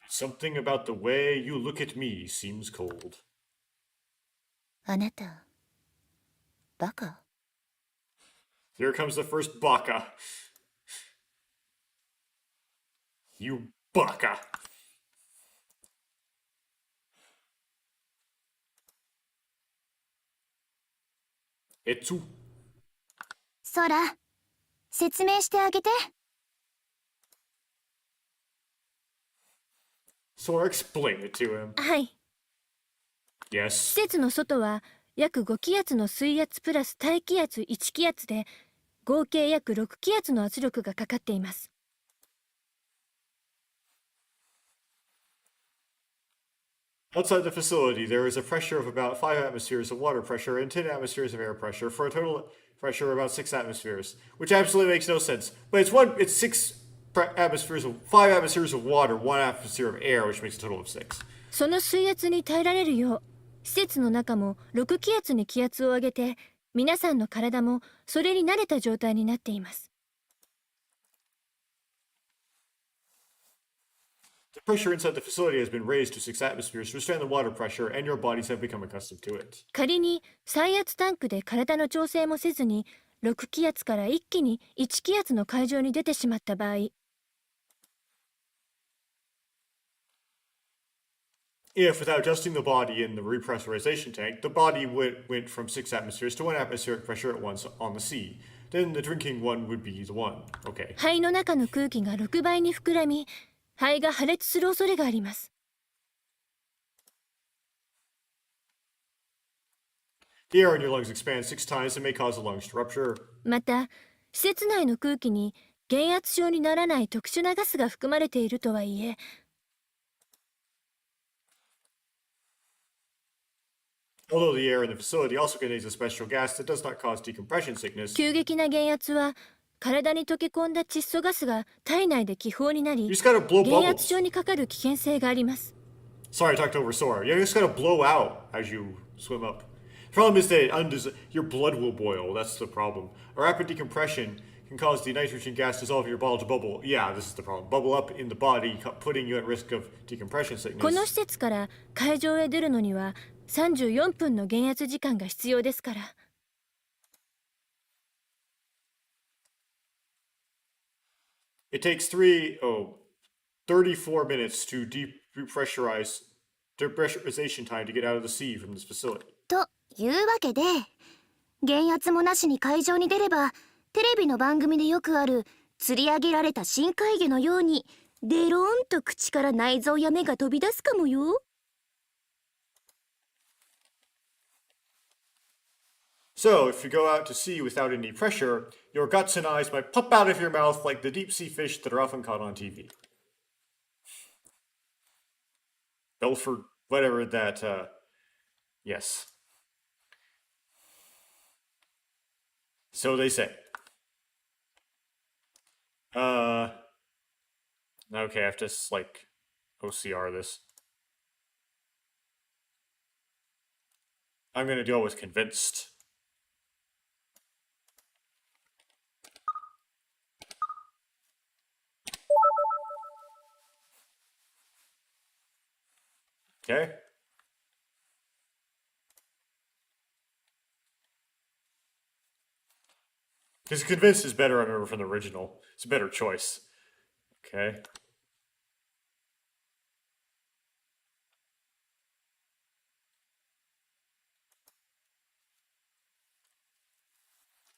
Something about the way you look at me seems cold. あなたバカ？ Here comes the first baka. You baka. Etsu. ソラ、説明してあげて。Sora, explain it to him. はい。 Yes. 施設の外は約5気圧の水圧プラス大気圧1気圧で合計約6気圧の圧力がかかっています。Outside the facility, there is a pressure of about 5 atmospheres of water pressure and 10 atmospheres of air pressure for a total pressure of about 6 atmospheres, which absolutely makes no sense. But it's 5 atmospheres of water, 1 atmosphere of air, which makes a total of 6. その水圧に耐えられるよう、施設の中も6気圧に気圧を上げて、皆さんの体もそれに慣れた状態になっています。The pressure inside the facility has been raised to 6 atmospheres to withstand the water pressure, and your bodies have become accustomed to it. 仮に再圧タンクで体の調整もせずに、6気圧から一気に1気圧の海上に出てしまった場合、If, without adjusting the body in the repressurization tank, the body went from 6 atmospheres to 1 atmospheric pressure at once on the sea, then the drinking one would be the one. Okay. 肺の中の空気が6倍に膨らみ、肺が破裂する恐れがあります。The air in your lungs expands 6 times and may cause the lungs to rupture. また、施設内の空気に減圧症にならない特殊なガスが含まれているとはいえ、Although the air in the facility also contains a special gas that does not cause decompression sickness, 急激な減圧は体に溶け込んだ窒素ガスが体内で気泡にな You り just gotta blow 減圧 bubbles. 症にかかる危険性があります。 Sorry, I talked over Sora. You just gotta blow out as you swim up. The problem is that your blood will boil. That's the problem. A rapid decompression can cause the nitrogen gas dissolved in your body to bubble. Yeah, this is the problem. Bubble up in the body, putting you at risk of decompression この sickness. 施設から会場へ出るのには34分の減圧時間が必要ですから。 It takes 34 minutes to depressurization time to get out of the sea from this facility. というわけで減圧もなしに会場に出ればテレビの番組でよくある釣り上げられた深海魚のようにデローンと口から内臓や目が飛び出すかもよ。 So, if you go out to sea without any pressure, your guts and eyes might pop out of your mouth like the deep sea fish that are often caught on TV. Belford, whatever that, yes. So they say. Okay, I have to, like, OCR this. I'm gonna go with convinced. Okay. Because convinced is better, I remember, from the original. It's a better choice. Okay.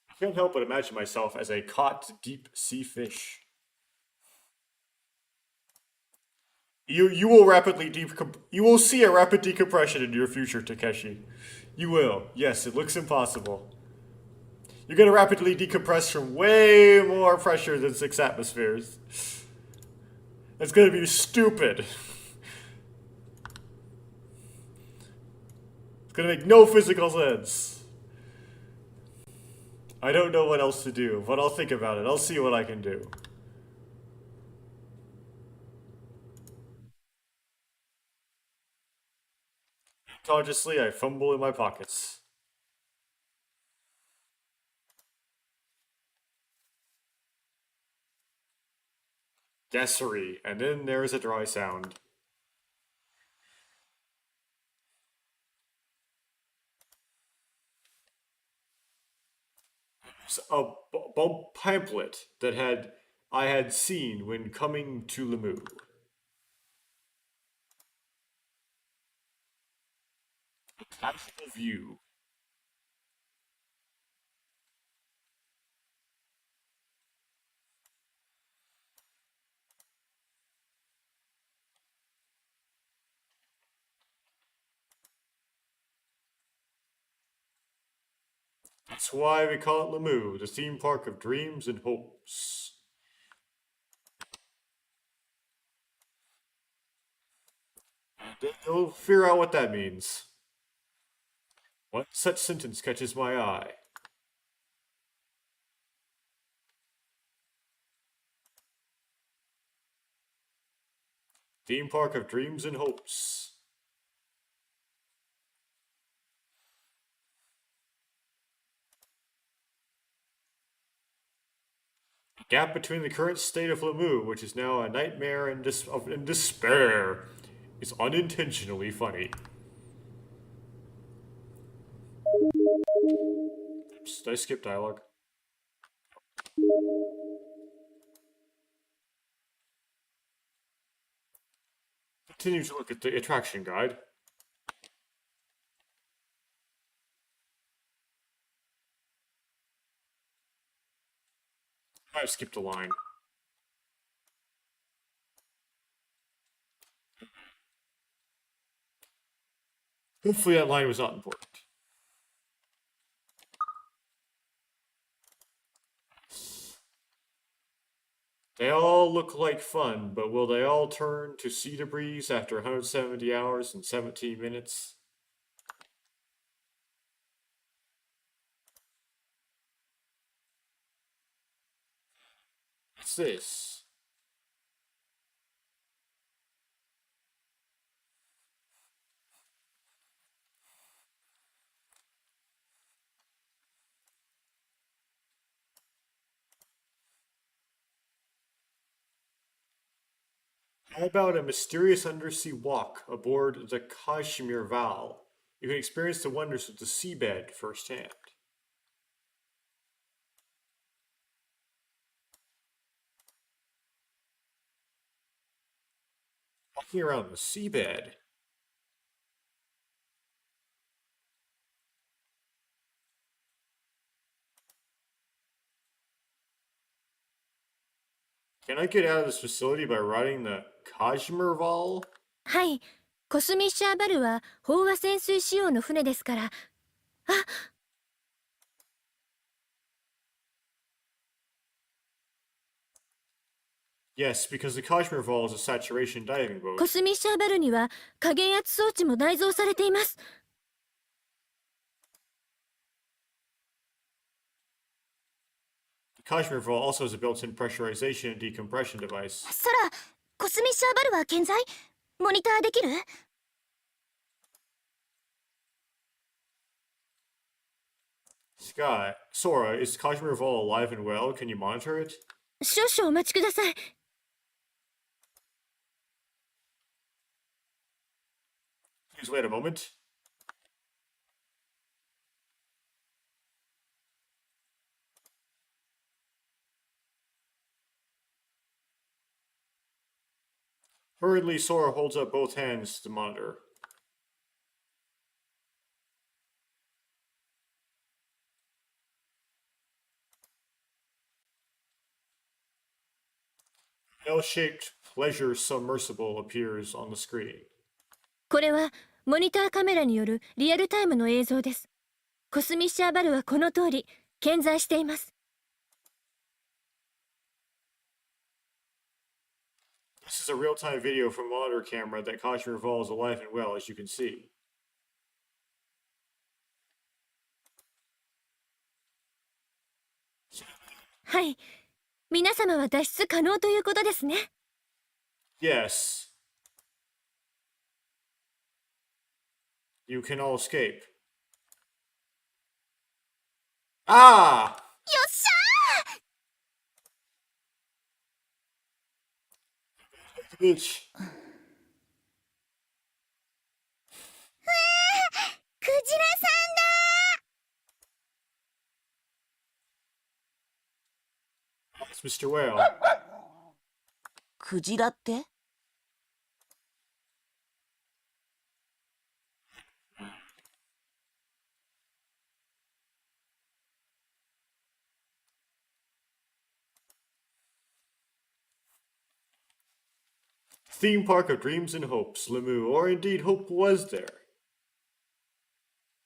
I can't help but imagine myself as a caught deep sea fish. You will you will see a rapid decompression in your future, Takeshi. You will. Yes, it looks impossible. You're gonna rapidly decompress from way more pressure than 6 atmospheres. It's gonna be stupid. It's gonna make no physical sense. I don't know what else to do, but I'll think about it. I'll see what I can do. Unconsciously, I fumble in my pockets. Dessery, and then there is a dry sound. A pamphlet that I had seen when coming to Lemu. Actual view. That's why we call it Lemu, the theme park of dreams and hopes. You'll figure out what that means. One such sentence catches my eye. Theme park of dreams and hopes. Gap between the current state of Lemu, which is now a nightmare and despair, is unintentionally funny. Oops, did I skip dialogue? Continue to look at the attraction guide. I've skipped a line. Hopefully that line was not important. They all look like fun, but will they all turn to sea debris after 170 hours and 17 minutes? this? How about a mysterious undersea walk aboard the Kashmir Val? You can experience the wonders of the seabed firsthand. Walking around the seabed. Can I get out of this facility by riding the Kashmir Val? はい、コスミッシャーバルは飽和潜水仕様の船ですから。あ、 Yes, because the Kashmir Val is a saturation diving boat. コスミッシャーバルには加減圧装置も内蔵されています。 The Kashmir Val also has a built-in pressurization and decompression device. ソラ、コスミッシャーバルは健在？モニターできる？ Sky, Sora, is Kashmir Val alive and well? Can you monitor it? 少々お待ちください。 Please wait a moment. Hurriedly, Sora holds up both hands to monitor. L-shaped pleasure submersible appears on the screen. これはモニターカメラによるリアルタイムの映像です。コスミッシャーバルはこの通り健在しています。 This is a real-time video from a monitor camera that Kashmir Val is alive and well, as you can see. はい、皆様は脱出可能ということですね。 Yes. You can all escape. Ah! よっしゃ Bitch. ー！クジラさんだ It's Mr. Whale. クジラって？ Theme park of dreams and hopes, Lemu, or indeed hope was there.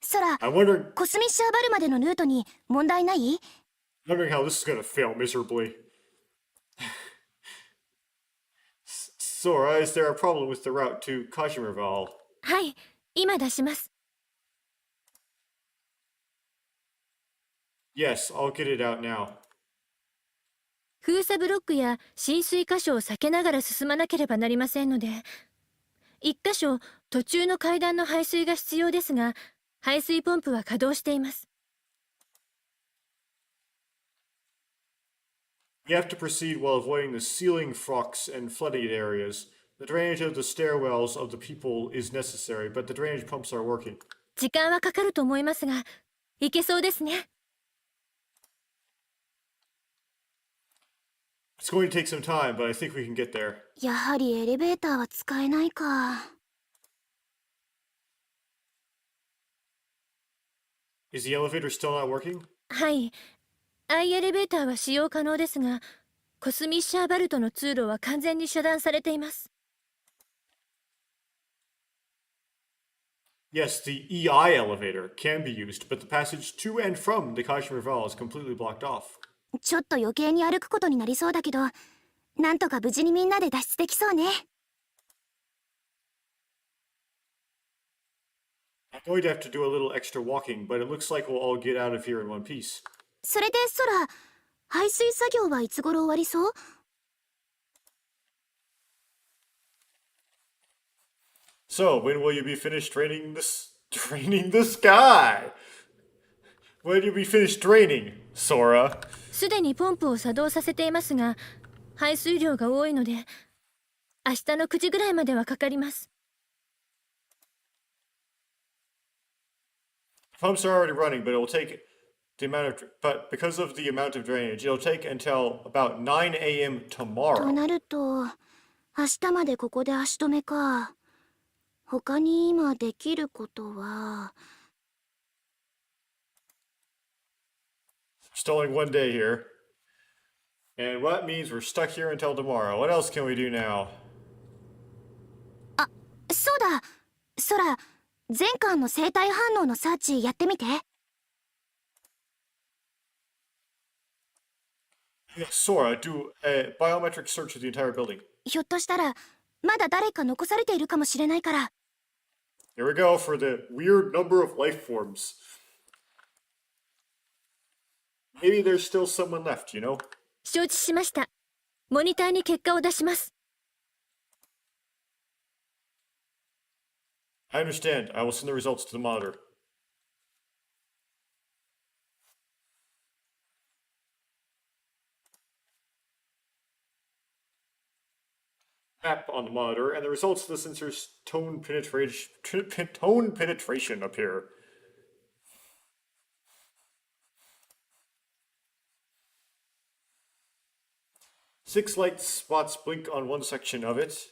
ソラ、 I'm wondering コスミッシャーバルまでのルートに問題ない？ how this is gonna fail miserably. Sora, is there a problem with the route to Kashmir Val? はい、今出します。 Yes, I'll get it out now. 封鎖ブロックや浸水箇所を避けながら進まなければなりませんので、一箇所途中の階段の排水が必要ですが、排水ポンプは稼働しています。 We have to proceed while avoiding the ceiling frocks and flooded areas. The drainage of the stairwells of the people is necessary, but the drainage pumps are working. 時間はかかると思いますが、いけそうですね。 It's going to take some time, but I think we can get there. やはりエレベーターは使えないか。 Is the elevator still not working? はい、I エレベーターは使用可能ですが、コスミッシャーバルトの通路は完全に遮断されています。 Yes, the EI elevator can be used, but the passage to and from the Kashmir Val is completely blocked off. ちょっと余計に歩くことになりそうだけど、なんとか無事にみんなで脱出できそうね。 I'm going to have to do a little extra walking, but it looks like we'll all get out of here in one piece. それでソラ、排水作業はいつ頃終わりそう？ So, when will you be finished draining this guy? When will you be finished draining, Sora? すでにポンプを作動させていますが、排水量が多いので、明日の9時ぐらいまではかかります。Pumps are already running, but it will take but because of the amount of drainage, it'll take until about 9 a.m. と tomorrow. なると明日までここで足止めか。他に今できることは。Just only one day here. And what means we're stuck here until tomorrow. What else can we do now? そうだ、ソラ、前巻の生体反応のサーチやってみて。Sora, do a biometric search of the entire building. ひょっとしたらまだ誰か残されているかもしれないから。Here we go for the weird number of life forms. Maybe there's still someone left, you know? 承知しました。モニターに結果を出します。I understand. I will send the results to the monitor. Map on the monitor, and the results of the sensor's tone penetration appear. Six light spots blink on one section of it.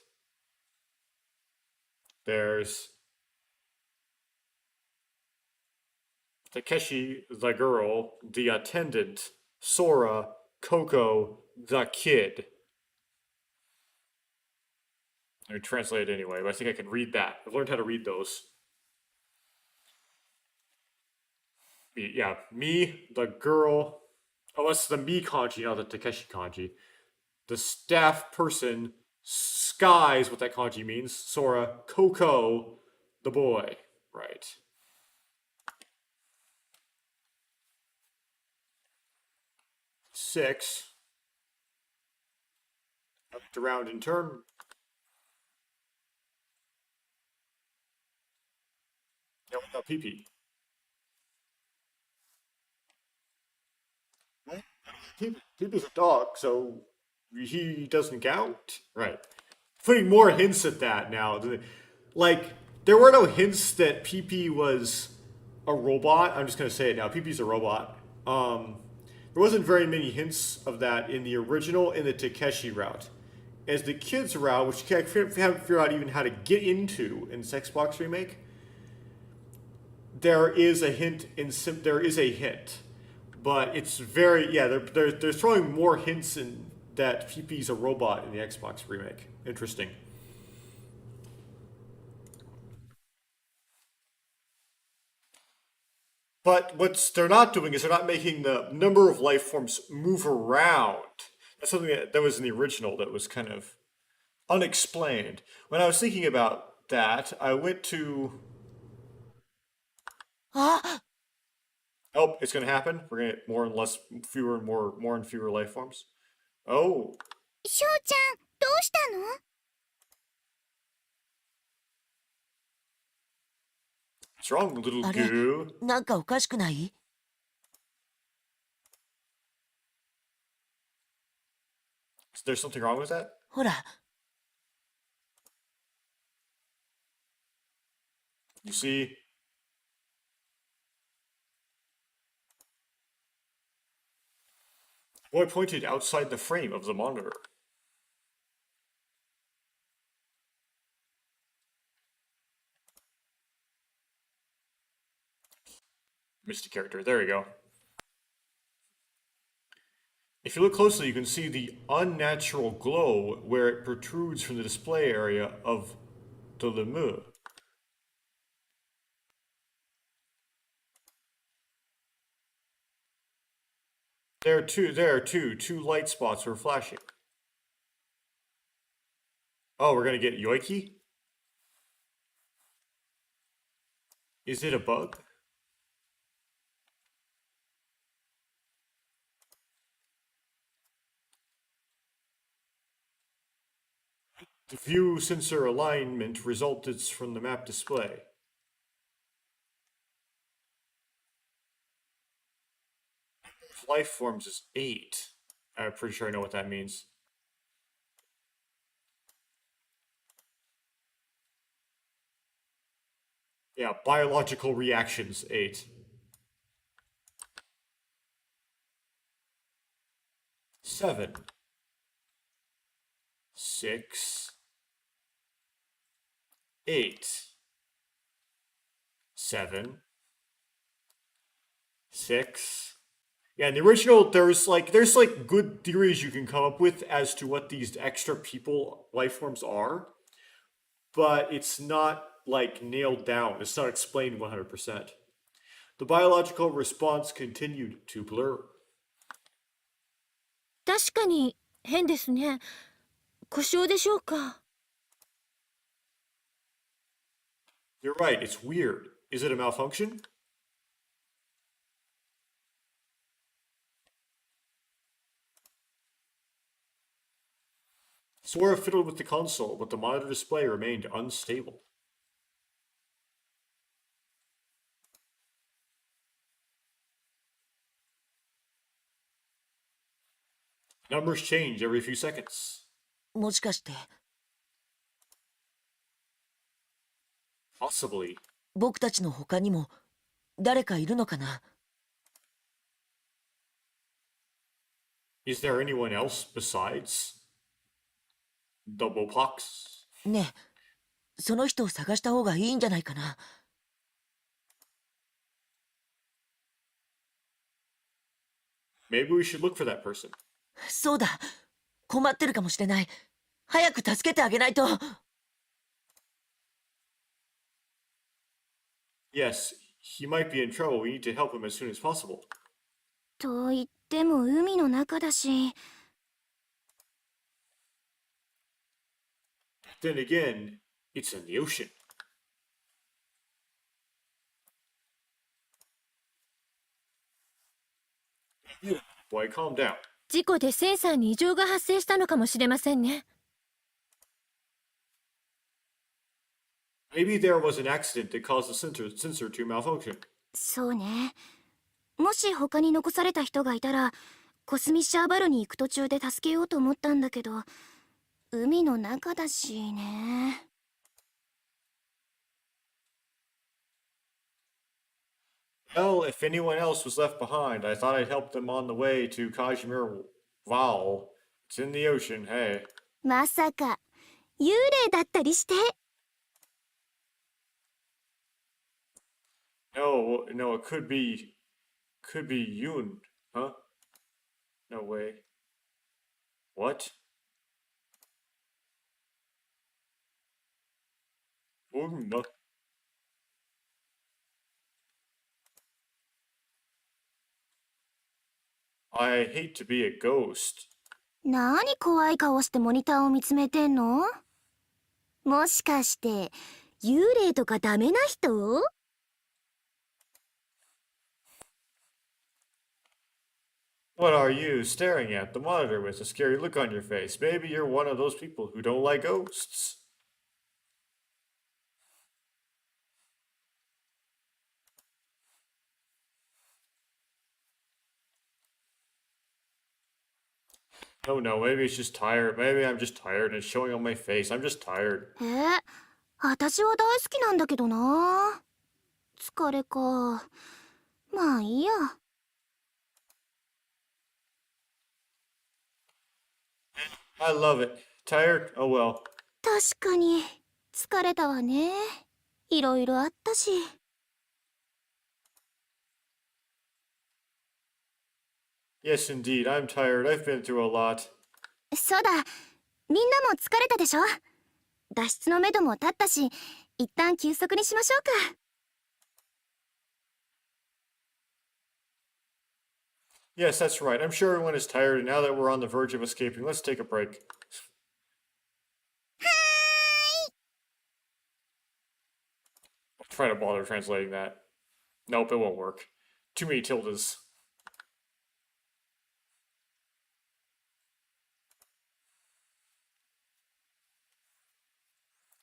There's Takeshi, the girl, the attendant, Sora, Coco, the kid. Let me translate it anyway, but I think I can read that. I've learned how to read those. Yeah, me, the girl. Oh, that's the me kanji, not the Takeshi kanji. The staff person, Sky is what that kanji means. Sora, Coco, the boy. Right. Six. Up to round in turn. Yeah, without PP. What? PP's a dog, so he doesn't count? Right. Putting more hints at that now. Like, there were no hints that PP was a robot. I'm just going to say it now. PP's a robot. There wasn't very many hints of that in the original, in the Takeshi route. As the kids route, which I haven't figured out even how to get into in Xbox Remake, there is a hint there is a hint, but it's very they're throwing more hints in that PP's a robot in the Xbox Remake. Interesting. But what they're not doing is they're not making the number of life forms move around. That's something that was in the original that was kind of unexplained. When I was thinking about that, I went to... Ah! Oh, it's going to happen. We're going to get more and fewer life forms. Oh. しょうちゃん、どうしたの？ What's wrong, little あれ goo? なんかおかしくない？ Is there something wrong with that? ほら、 You see? Boy pointed outside the frame of the monitor. Missed a character. There you go. If you look closely, you can see the unnatural glow where it protrudes from the display area of the Lemu. There are two light spots were flashing. Oh, we're gonna get Yoiki? Is it a bug? The view sensor alignment resulted from the map display. Life forms is 8. I'm pretty sure I know what that means. Yeah, biological reactions 8. 7. 6. 8. 7. 6. Yeah, in the original, there's like good theories you can come up with as to what these extra people life forms are, but it's not like nailed down. It's not explained 100%. The biological response continued to blur. 確かに変ですね。故障でしょうか。You're right, it's weird. Is it a malfunction? Sora fiddled with the console, but the monitor display remained unstable. Numbers change every few seconds. もしかして Possibly. 僕たちの他にも誰かいるのかな？ Is there anyone else besides Doublepox? ねえ、その人を探した方がいいんじゃないかな。 Maybe we should look for that person. そうだ、困ってるかもしれない。早く助けてあげないと。 Yes, he might be in trouble. We need to help him as soon as possible. と言っても海の中だし、 Then again, it's in the ocean. Boy, calm down. 事故でセンサーに異常が発生したのかもしれませんね。 Maybe there was an accident that caused the sensor to malfunction. そうね。もし他に残された人がいたら、コスミッシャーバルに行く途中で助けようと思ったんだけど、海の中だしね。Well, if anyone else was left behind, I thought I'd help them on the way to Kashmir Val. It's in the ocean, hey. まさか幽霊だったりして。 No, it could be Yoon, huh? No way. What? No. I hate to be a ghost. なに怖い顔してモニターを見つめてんの？もしかして幽霊とかダメな人？ What are you staring at the monitor with a scary look on your face? Maybe you're one of those people who don't like ghosts. Oh no, maybe it's just tired. Maybe I'm just tired and it's showing on my face. I'm just tired. 私は大好きなんだけどな。疲れか。まあいいや。 I love it. Tired? Oh well. 確かに疲れたわね。いろいろあったし。 Yes, indeed. I'm tired. I've been through a lot. そうだ、みんなも疲れたでしょ。脱出のめども立ったし、一旦休息にしましょうか。 Yes, that's right. I'm sure everyone is tired, and now that we're on the verge of escaping, let's take a break. I'll try to bother translating that. Nope, it won't work. Too many tildes.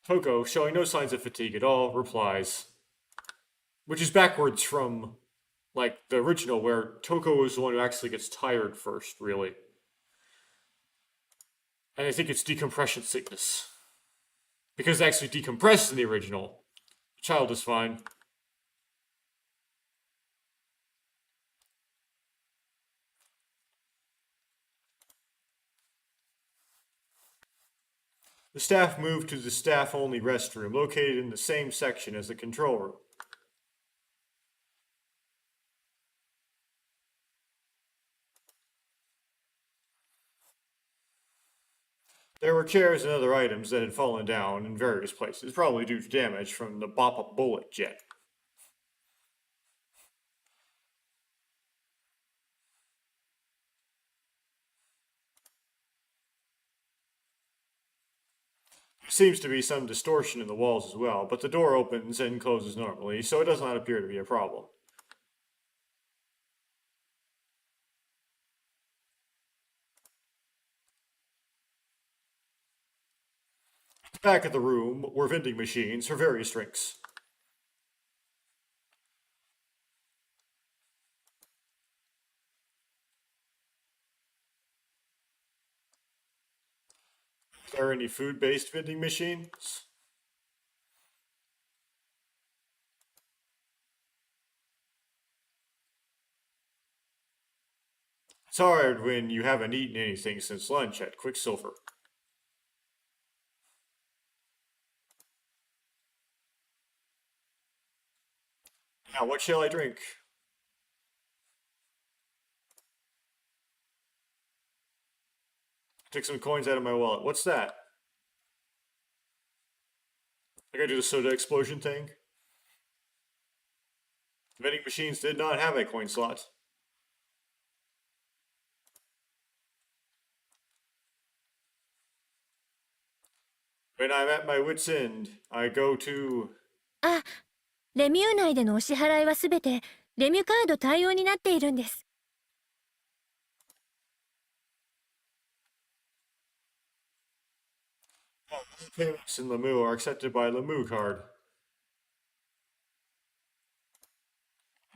Toko, showing no signs of fatigue at all, replies, which is backwards from like the original, where Toko is the one who actually gets tired first, really. And I think it's decompression sickness. Because it actually decompresses in the original. The child is fine. The staff moved to the staff-only restroom, located in the same section as the control room. There were chairs and other items that had fallen down in various places, probably due to damage from the bop-up bullet jet. There seems to be some distortion in the walls as well, but the door opens and closes normally, so it does not appear to be a problem. At the back of the room were vending machines for various drinks. Are there any food-based vending machines? It's hard when you haven't eaten anything since lunch at Quicksilver. Now, what shall I drink? Took some coins out of my wallet. What's that? I gotta do the soda explosion thing. The vending machines did not have a coin slot. When I'm at my wit's end, I go to... あ、レミュー内でのお支払いはすべてレミュカード対応になっているんです。Payments in Lemu are accepted by Lemu card.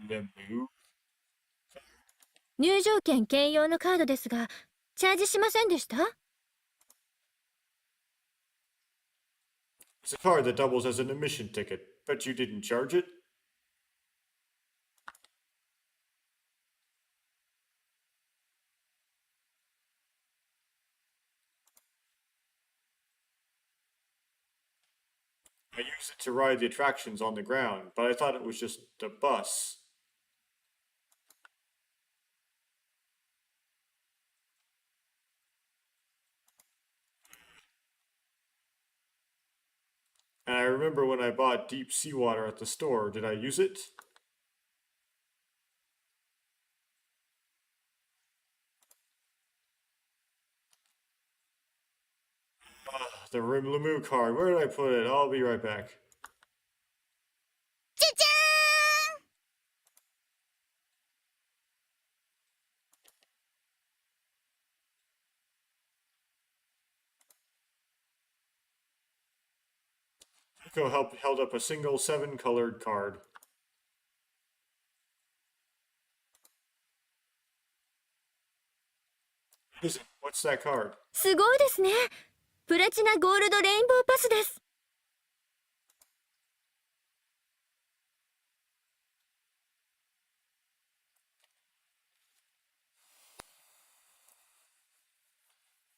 Lemu? 入場券兼用のカードですが、チャージしませんでした？ It's a card that doubles as an admission ticket. Bet you didn't charge it? I use it to ride the attractions on the ground, but I thought it was just a bus. And I remember when I bought deep seawater at the store, did I use it? The Lemu card, where did I put it? I'll be right back. じゃじゃ Nico held up a single 7-colored card. What's that card? すごいですね。プラチナゴールドレインボーパスです。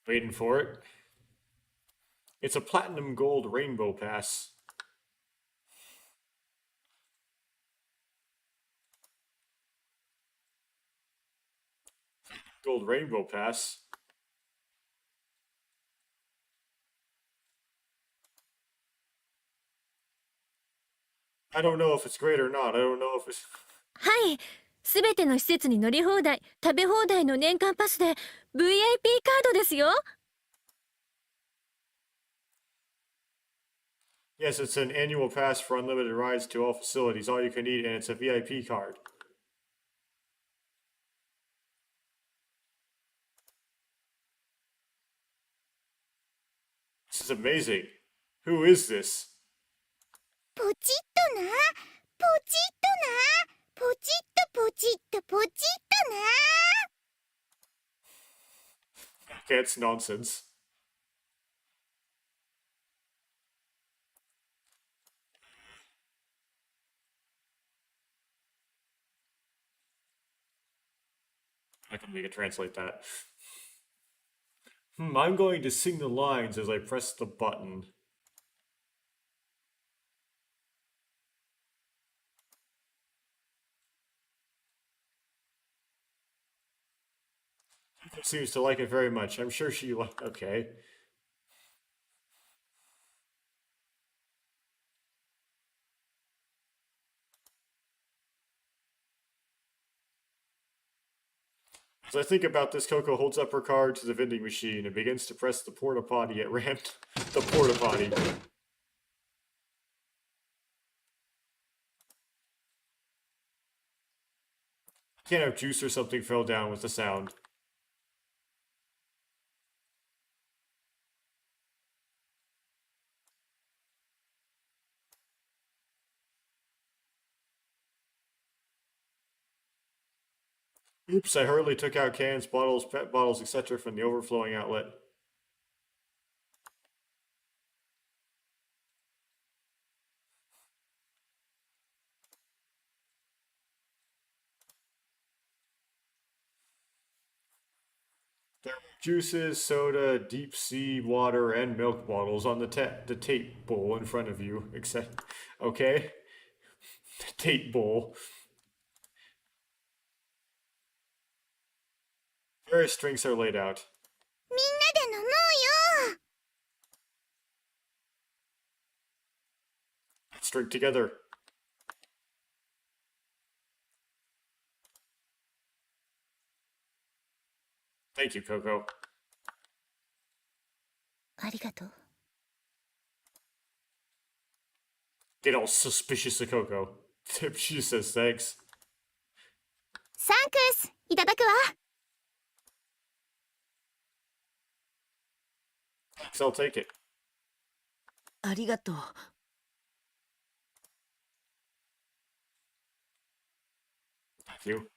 Waiting for it. It's a platinum gold rainbow pass. Gold rainbow pass. I don't know if it's great or not. I don't know if it's... はい。すべての施設に乗り放題、食べ放題の年間パスで VIP カードですよ。Yes, it's an annual pass for unlimited rides to all facilities, all you can eat, and it's a VIP card. This is amazing. Who is this? ポチッとな。ポチッとな。ポチッとポチッとポチッとな。Okay, it's nonsense. I can make it translate that. I'm going to sing the lines as I press the button. Seems to like it very much. I'm sure she okay. As I think about this, Coco holds up her card to the vending machine and begins to press the porta potty at random. The porta potty. Can of juice or something fell down with the sound. Oops, I hurriedly took out cans, bottles, pet bottles, etc. from the overflowing outlet. There were juices, soda, deep sea water, and milk bottles on the tape bowl in front of you. Except, okay, the tape bowl. Various drinks are laid out. みんなで飲もうよ。 Let's drink together. Thank you, Coco. ありがとう。 Get all suspicious of Coco. She just says thanks. サンクス。いただくわ。 Thanks, I'll take it. ありがとう。Thank you.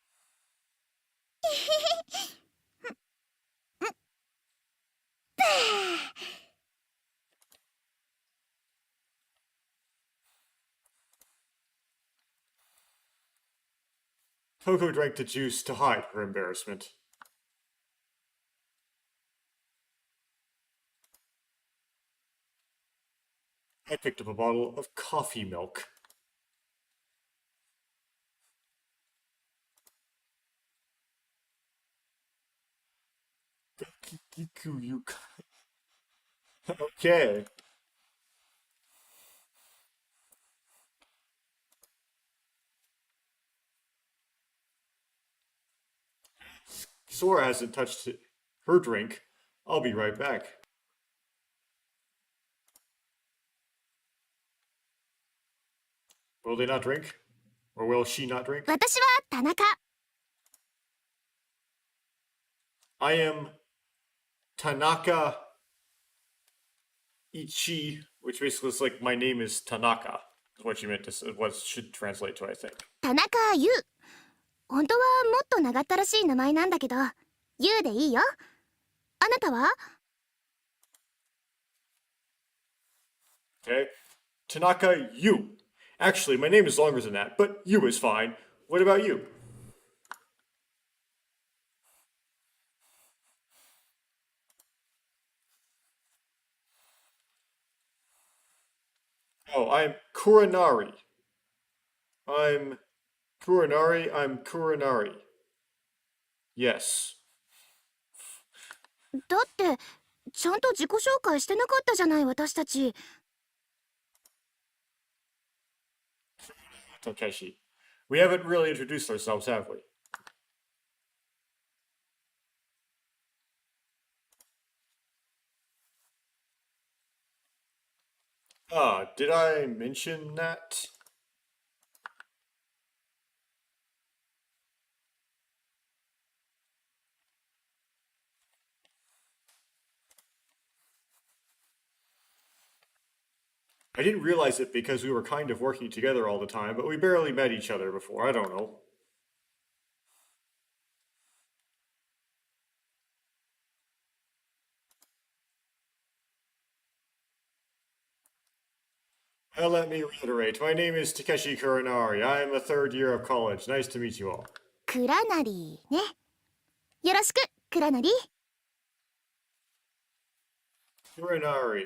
Coco drank the juice to hide her embarrassment. I picked up a bottle of coffee milk. Okay. Sora hasn't touched her drink. I'll be right back. Will they not drink? Or will she not drink? 私は田中。 I am Tanaka Ichi, which basically is like my name is Tanaka. Is what you meant to say, what it should translate to, I think. 田中優。本当はもっと長ったらしい名前なんだけど、優でいいよ。あなたは？ Okay. Tanaka Yu. Actually, my name is longer than that, but Yu is fine. What about you? Oh, I'm Kuranari. I'm Kuranari. Yes. だってちゃんと自己紹介してなかったじゃない私たち。 Takeshi. We haven't really introduced ourselves, have we? Did I mention that? I didn't realize it because we were kind of working together all the time, but we barely met each other before. I don't know. Well, let me reiterate. My name is Takeshi Kurinari. I am a third year of college. Nice to meet you all. クラナリーね。よろしく、クラナリー。 Kurinari,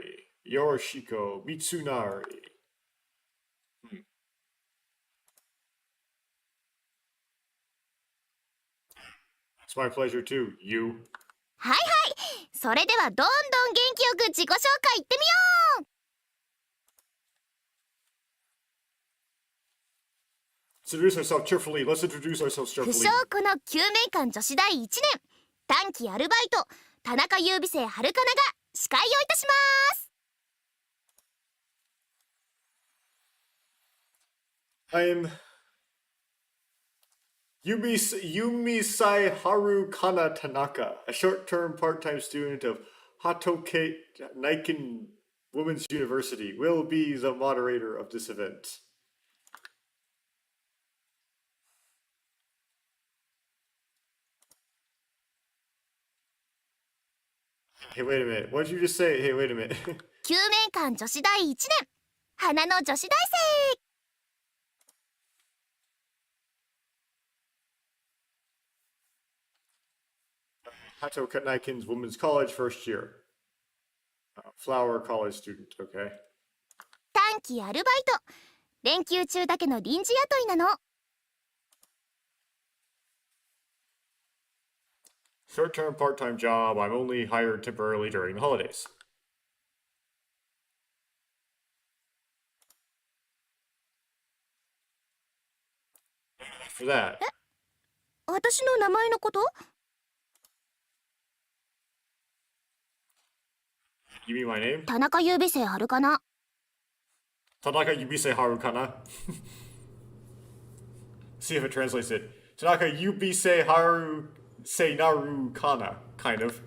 Yorishiko, Mitsunari. It's my pleasure too. You. はいはい。それではどんどん元気よく自己紹介いってみよう。 Let's introduce ourselves cheerfully. Let's introduce ourselves 不 cheerfully. 祥子の救命艦女子第1年短期アルバイト田中優美生はるかなが司会をいたします。 I'm Yumisai Haru Kana Tanaka, a short-term part-time student of Hatoke Naiken Women's University. Will be the moderator of this event. Hey, wait a minute. What did you just say? Hey, wait a minute. 救命艦女子第1年花の女子大生。 Hatoke Naiken's Women's College, first year. Flower college student, okay. 短期アルバイト連休中だけの臨時雇いなの。 Short-term part-time job. I'm only hired temporarily during the holidays. For that, 私の名前のこと？ you mean my name? 田中優美生はるかな。 Tanaka Yubise Harukana. See if it translates it. Tanaka Yubise Haru Seinaru Kana, kind of.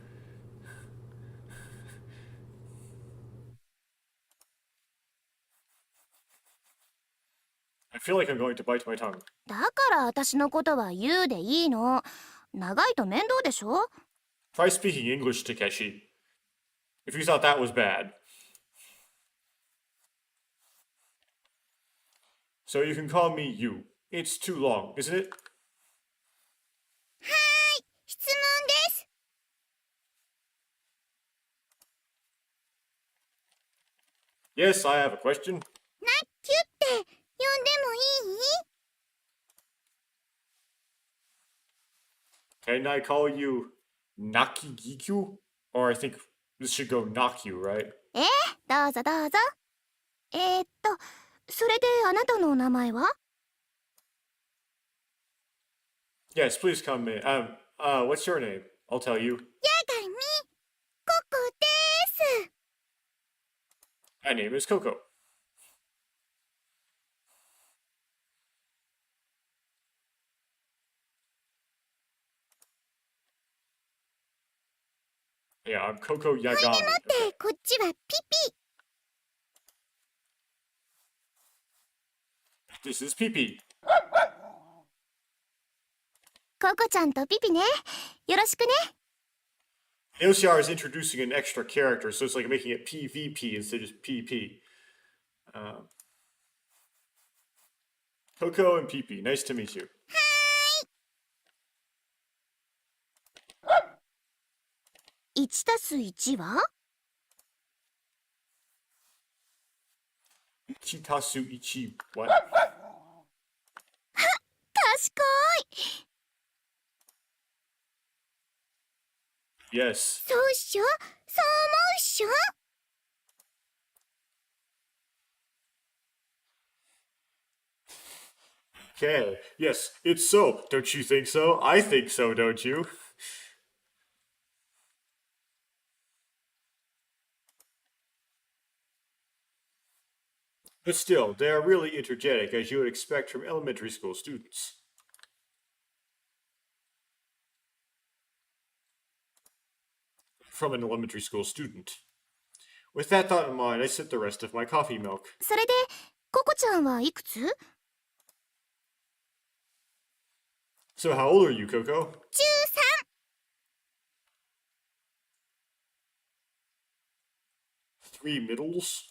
I feel like I'm going to bite my tongue. だから私のことは優でいいの。長いと面倒でしょ。 Try speaking English, Takeshi. If you thought that was bad. So you can call me you. It's too long, isn't it? 質問です。 Yes, I have a question. なっきゅって呼んでもいい？ Can I call you Nakigikyu? Or I think this should go Nakyu, right? どうぞどうぞ。それであなたのお名前は？ Yes, please come in. What's your name? I'll tell you. やがみ、ココです。 My name is Coco. Yeah, I'm Coco Yagami. で、こっちはピピ。 This is Pee. ココちゃんとピピね。よろしくね。 Ilshar is introducing an extra character, so it's like making it PvP instead of just PP. Coco and Pee. Nice to meet you. 1たす1は？ Chitasu Ichi. What? 賢い。 Yes. そうっしょ？そう思うっしょ？ Okay. Yes, it's so. Don't you think so? I think so, don't you? But still, they are really energetic, as you would expect from elementary school students. From an elementary school student. With that thought in mind, I sip the rest of my coffee milk. それでココちゃんはいくつ？ So how old are you, Coco? 13。 Three middles?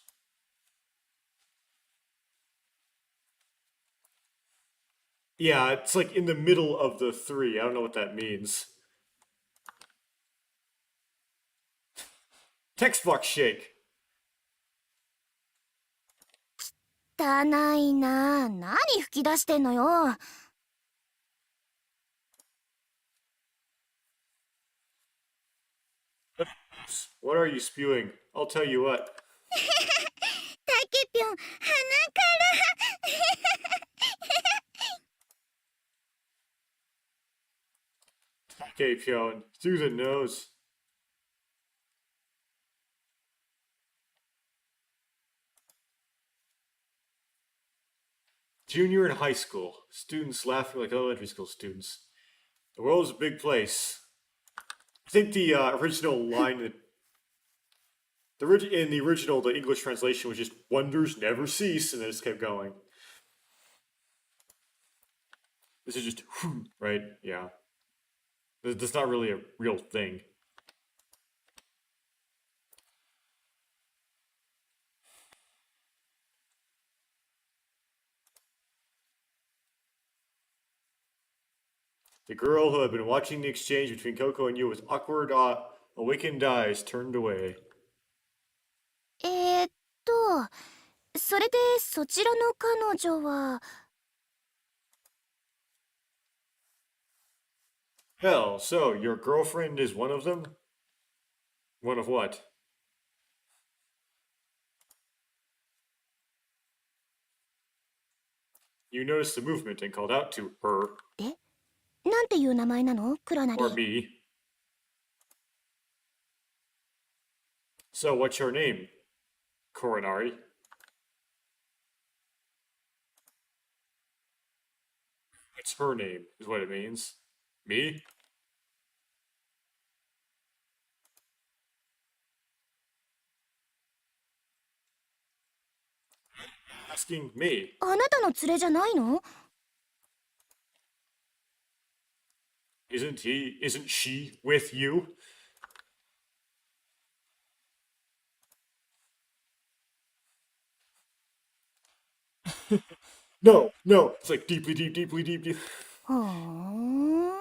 Yeah, it's like in the middle of the three. I don't know what that means. Text box shake. 汚いな。何吹き出してんのよ。 What are you spewing? I'll tell you what. タケピョン、鼻から。 Okay, Pyeon, through the nose. Junior in high school. Students laughing like elementary school students. The world is a big place. I think the original line in the original, the English translation was just "wonders never cease," and then it just kept going. This is just right, yeah. That's not really a real thing. The girl who had been watching the exchange between Coco and you with awkward, awakened eyes turned away. それでそちらの彼女は。 Hell, so your girlfriend is one of them? One of what? You noticed the movement and called out to her で、なんていう名前なの？クラナリ。 or me. So what's your name? Coronari. What's her name, is what it means. Me? Asking me. あなたの連れじゃないの？ Isn't she with you? No, no. It's like deeply, deeply deep. ふーん。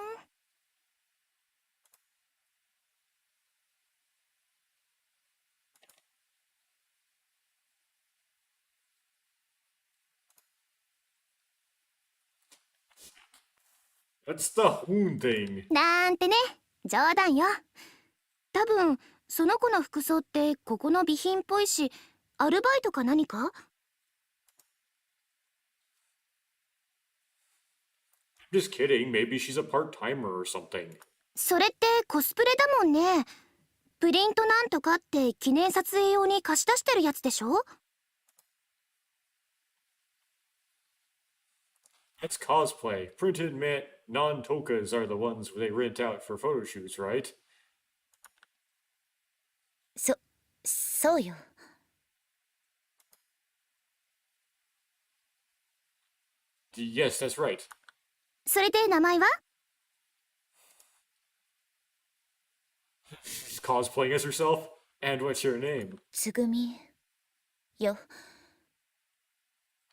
That's the hoon thing. なんてね、冗談よ。多分その子の服装ってここの備品っぽいし、アルバイトか何か？ Just kidding. Maybe she's a part-timer or something. それってコスプレだもんね。プリントなんとかって記念撮影用に貸し出してるやつでしょ？ That's cosplay. Printed non-tokas are the ones they rent out for photo shoots, right? そうよ。 Yes, that's right. それで名前は？ She's cosplaying as herself. And what's your name? つぐみよ。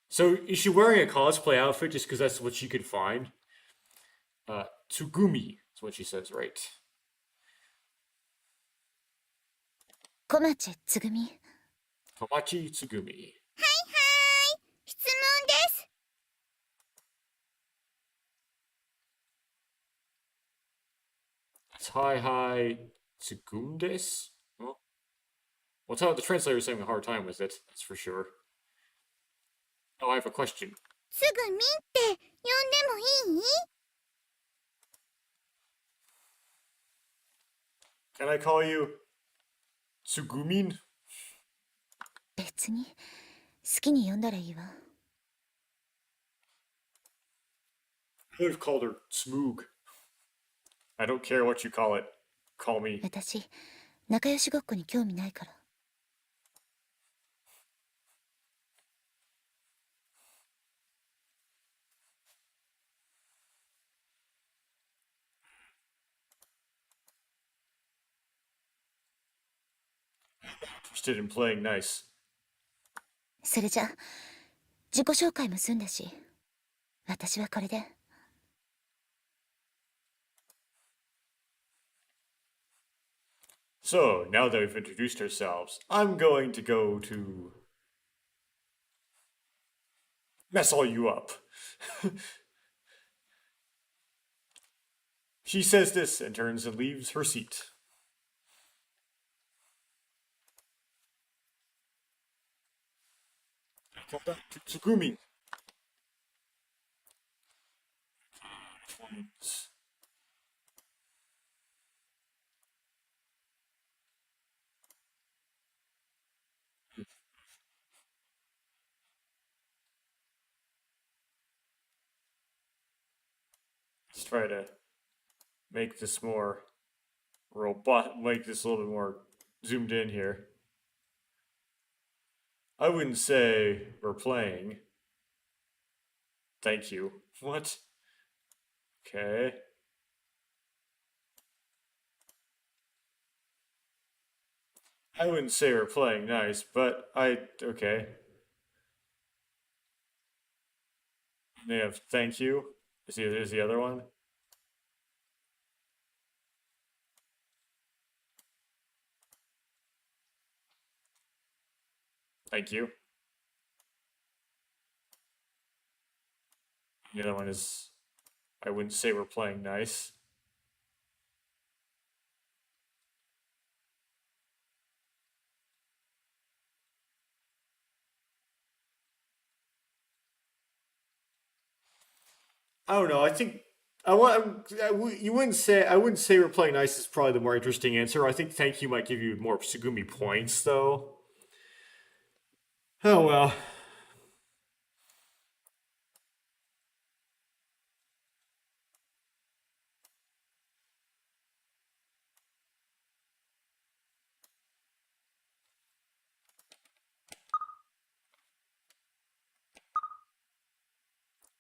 So is she wearing a cosplay outfit just because that's what she could find? Tsugumi is what she says, right? 小町つぐみ。 Komachi Tsugumi. 質問です。 Tai Tsugundes? Well, the translator is having a hard time with it, that's for sure. Oh, I have a question. すぐみって呼んでもいい？ Can I call you Tsugumin? 別に好きに呼んだらいいわ。 I would have called her Smoog. I don't care what you call it. Call me. 私仲良しごっこに興味ないから。Interested in playing nice. それじゃ、自己紹介も済んだし、私はこれで。So, now that we've introduced ourselves, I'm going to go to mess all you up. She says this and turns and leaves her seat. Come back to Tsugumi. Let's try to make this more robust, make this a little bit more zoomed in here. I wouldn't say we're playing. Thank you. What? Okay. I wouldn't say we're playing nice, but okay. They have thank you. Is the other one? Thank you. The other one is, I wouldn't say we're playing nice. I don't know. I think you wouldn't say I wouldn't say we're playing nice is probably the more interesting answer. I think thank you might give you more Sugumi points though. Oh well.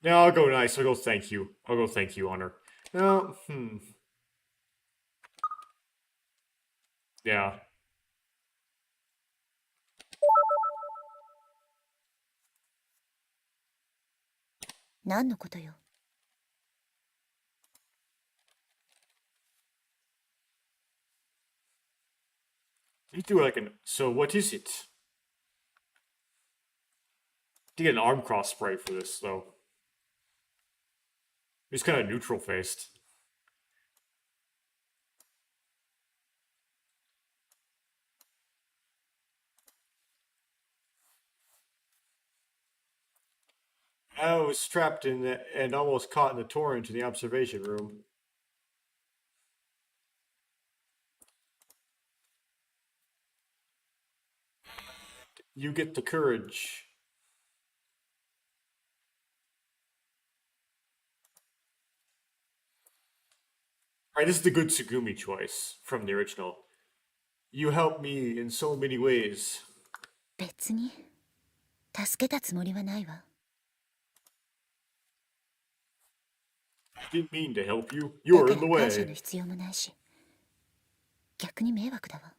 No, I'll go nice. I'll go thank you. I'll go thank you, Honor. No, Yeah. 何のことよ。You do like an. So what is it? You get an arm cross spray for this though. He's kind of neutral faced. I was strapped in and almost caught in the torrent in the observation room. You get the courage. Alright, this is the good Sugumi choice from the original. You help me in so many ways. 別に、助けたつもりはないわ。I didn't mean to help you. You だ were か in the ら感謝の way. 必要もないし、逆に迷惑だわ。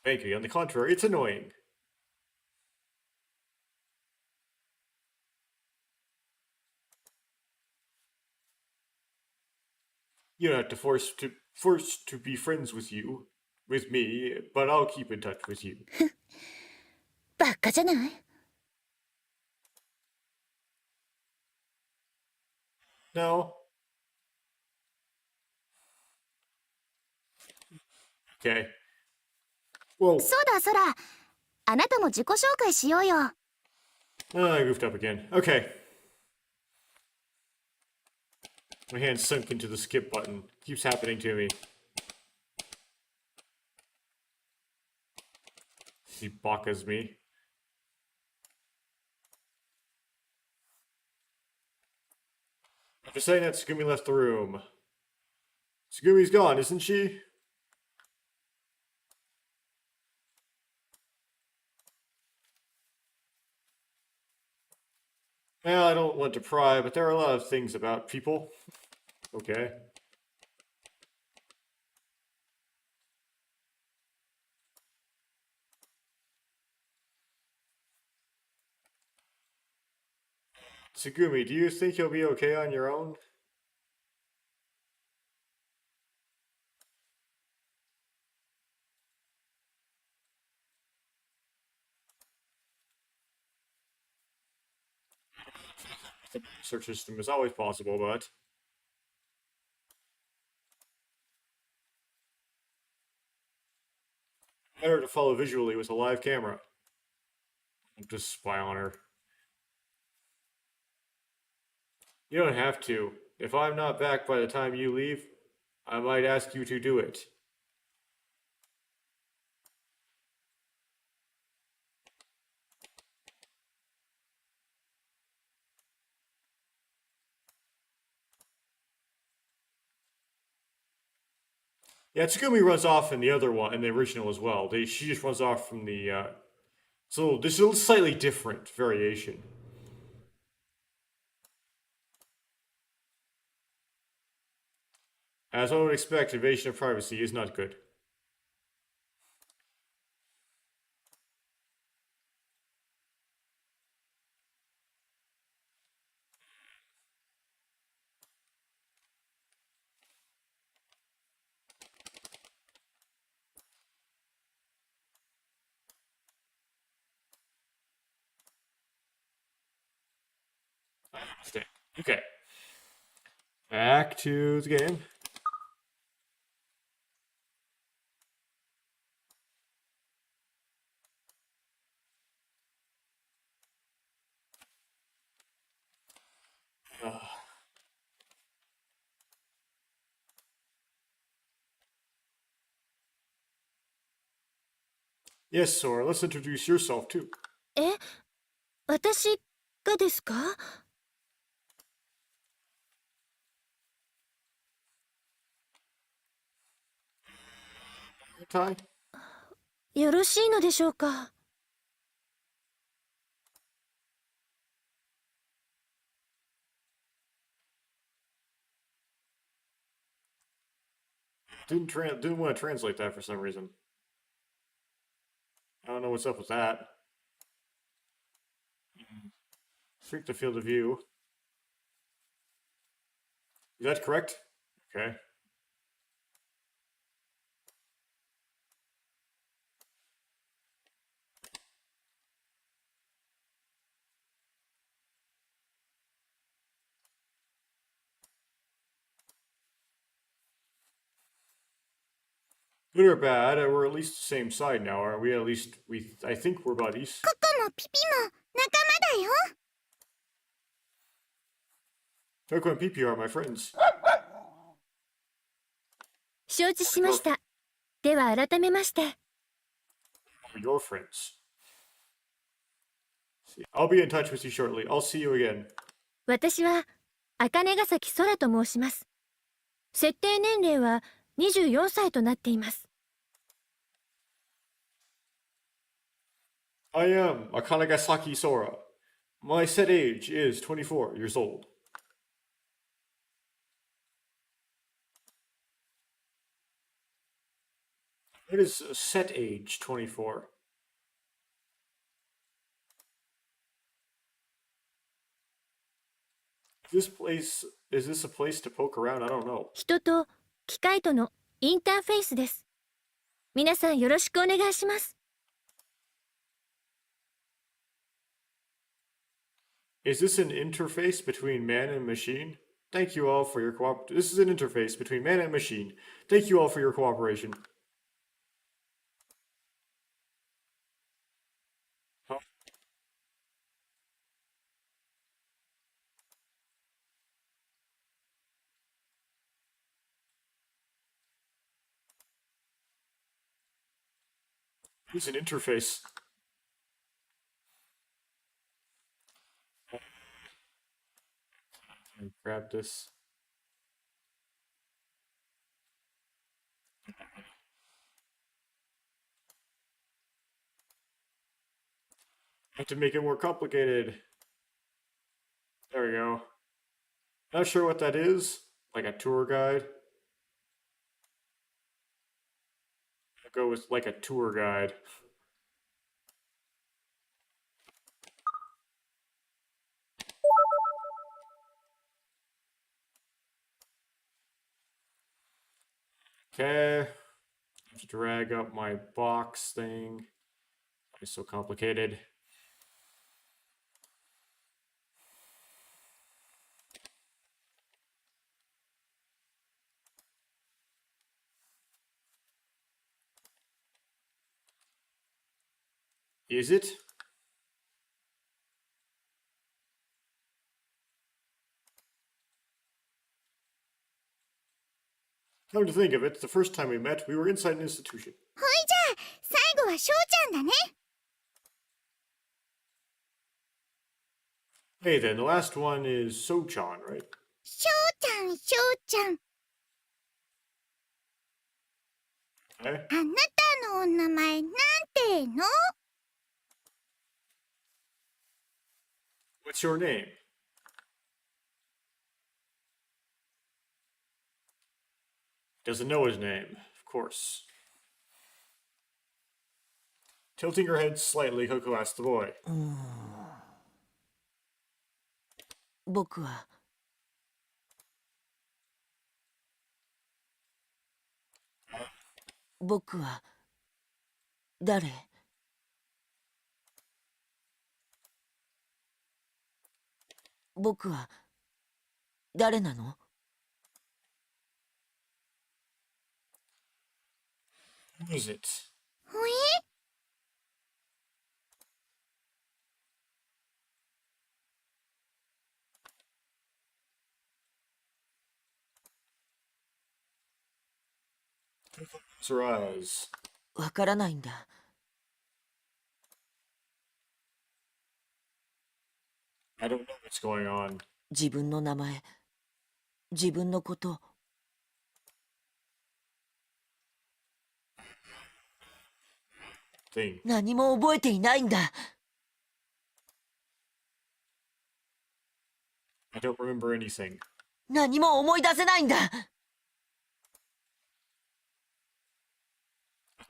Thank you. On the contrary, it's annoying. You don't have to force to be friends with me, but I'll keep in touch with you. バカじゃない？ No. Okay. Whoa. そうだそら、あなたも自己紹介しようよ。I goofed up again. Okay. My hand sunk into the skip button. Keeps happening to me. He bakas me. After saying that, Tsugumi left the room. Tsugumi's gone, isn't she? Well, I don't want to pry, but there are a lot of things about people. Okay. Tsugumi, do you think you'll be okay on your own? Search system is always possible, but better to follow visually with a live camera. Just spy on her. You don't have to. If I'm not back by the time you leave, I might ask you to do it. Yeah, Tsugumi runs off in the other one, in the original as well. She just runs off from the. So this is a slightly different variation. As one would expect, invasion of privacy is not good. Okay. Back to the game. Yes, Sora, let's introduce yourself too. え、私がですか？ Tai? よろしいのでしょうか？ Didn't want to translate that for some reason. I don't know what's up with that. Shrink the field of view. Is that correct? Okay. Good or bad, we're at least the same side now, aren't we? At least I think we're buddies. ココもピピも仲間だよ。 Coco and Pipi are my friends. 承知しました。では改めまして。 We're your friends. I'll be in touch with you shortly. I'll see you again. 私は茜ヶ崎空と申します。設定年齢は24歳となっています。 I am Akanagasaki Sora. My set age is 24 years old. What is set age 24? Is this a place to poke around? I don't know. 人と機械とのインターフェースです。皆さんよろしくお願いします。 Is this an interface between man and machine? Thank you all for your cooperation. This is an interface between man and machine. Thank you all for your cooperation. Huh? It's an interface. Grab this. I have to make it more complicated. There we go. Not sure what that is. Like a tour guide. I'll go with like a tour guide. Okay. I have to drag up my box thing. It's so complicated. Is it? Come to think of it, the first time we met, we were inside an institution. ほいじゃあ最後は翔ちゃんだね。 Hey then, the last one is Sochan, right? 翔ちゃん翔ちゃん、 Okay. あなたのお名前なんての？ What's your name? Doesn't know his name, of course. Tilting her head slightly, Coco asked the boy. 僕は僕は誰？僕は誰なの？ Who is it? ほい？ Closed her eyes. わからないんだ。 I don't know what's going on. 自分の名前、自分のこと。 Thing. 何も覚えていないんだ。 I don't remember anything. 何も思い出せないんだ。 I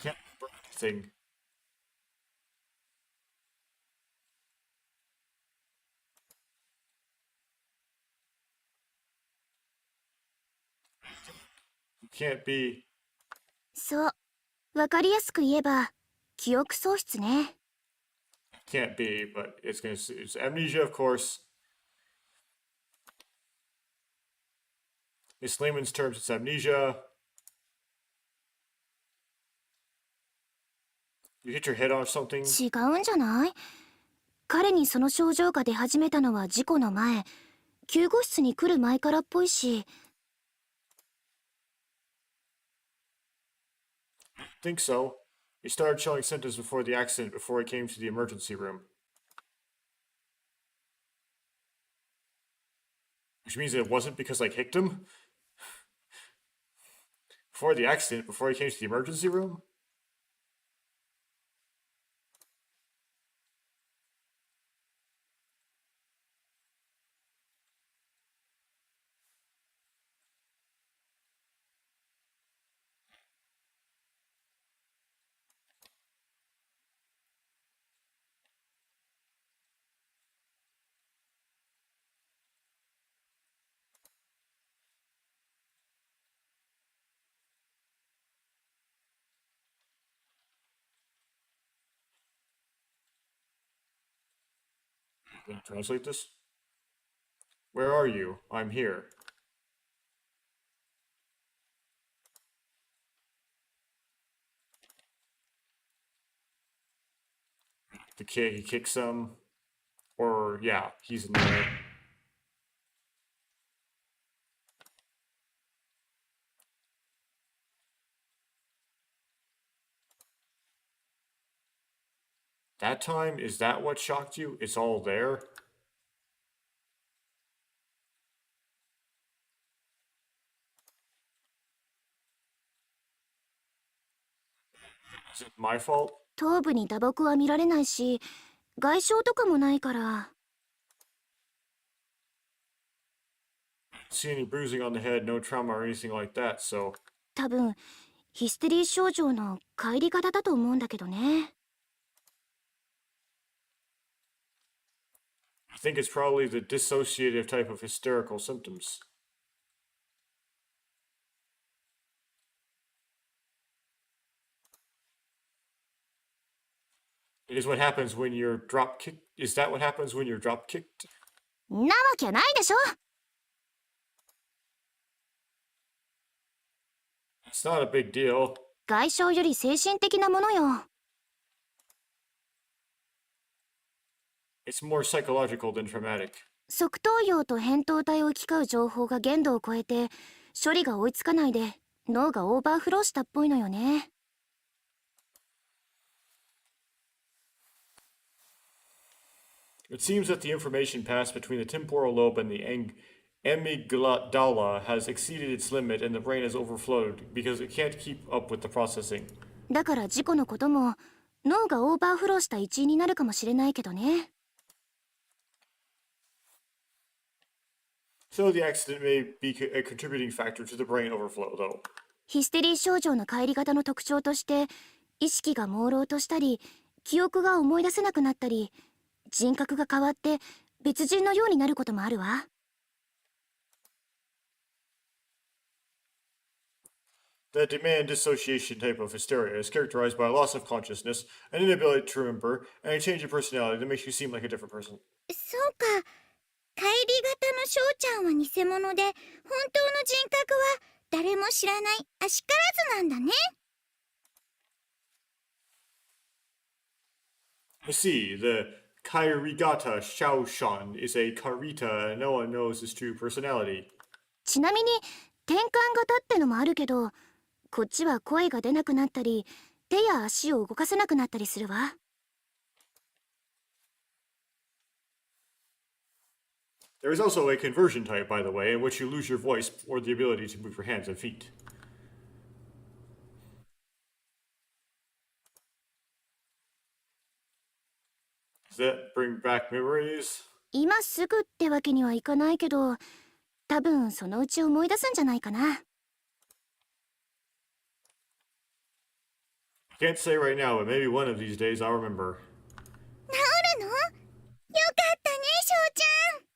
can't remember anything. You can't be. そう、わかりやすく言えば記憶喪失ね。 Can't be, but it's amnesia, of course. In layman's terms, it's amnesia. You hit your head on something. 違うんじゃない？彼にその症状が出始めたのは事故の前、救護室に来る前からっぽいし。 Think so. He started showing symptoms before the accident, before he came to the emergency room. Which means it wasn't because I kicked him? Before the accident, before he came to the emergency room? Can I translate this? Where are you? I'm here. The kid, he kicks him. Or, yeah, he's in there. That time, is that what shocked you? It's all there? Is it my fault? 頭部に打撲は見られないし、外傷とかもないから。 See any bruising on the head, no trauma or anything like that, so 多分ヒステリー症状の帰り方だと思うんだけどね。 I think it's probably the dissociative type of hysterical symptoms. is what happens when you're drop kicked. Is that what happens when you're drop kicked? なわけないでしょ。 It's not a big deal. 外傷より精神的なものよ。 It's more psychological than traumatic. 側頭葉と扁桃体を行き交う情報が限度を超えて処理が追いつかないで脳がオーバーフローしたっぽいのよね。 It seems that the information passed between the temporal lobe and the amygdala has exceeded its limit and the brain has overflowed because it can't keep up with the processing. だから事故のことも脳がオーバーフローした一因になるかもしれないけどね。 So the accident may be a contributing factor to the brain overflow, though. ヒステリー症状の帰り方の特徴として意識が朦朧としたり記憶が思い出せなくなったり人格が変わって別人のようになることもあるわ。 The demand dissociation type of hysteria is characterized by a loss of consciousness, an inability to remember, and a change in personality that makes you seem like a different person. そうか。帰り型の翔ちゃんは偽物で、本当の人格は誰も知らないあしからずなんだね。I see. The Kairigata Shaoshan is a Karita no one knows his true personality. ちなみに転換型ってのもあるけどこっちは声が出なくなったり手や足を動かせなくなったりするわ。 There is also a conversion type, by the way, in which you lose your voice or the ability to move your hands and feet. Does that bring back memories? 今すぐってわけにはいかないけど多分そのうち思い出すんじゃないかな。 I can't say right now, but maybe one of these days I'll remember. 治るの？よかったね、翔ちゃん。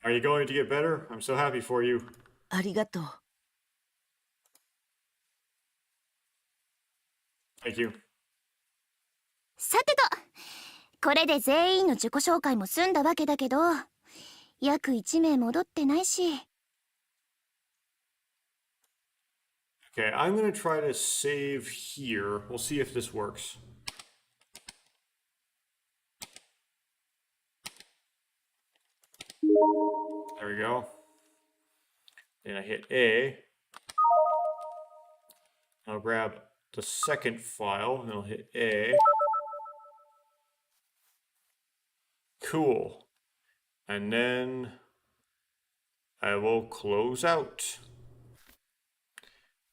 Are you going to get better? I'm so happy for you. ありがとう。 Thank you. さてとこれで全員の自己紹介も済んだわけだけど約1名戻ってないし。 Okay, I'm gonna try to save here. We'll see if this works. There we go. Then I hit A. I'll grab the second file and I'll hit A. Cool. And then I will close out.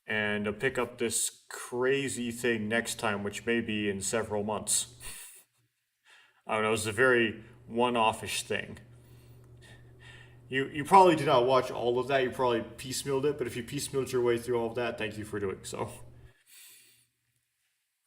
And I'll pick up this crazy thing next time, which may be in several months. I don't know, it's a very one-off-ish thing. You probably did not watch all of that, you probably piecemealed it, but if you piecemealed your way through all of that, thank you for doing so.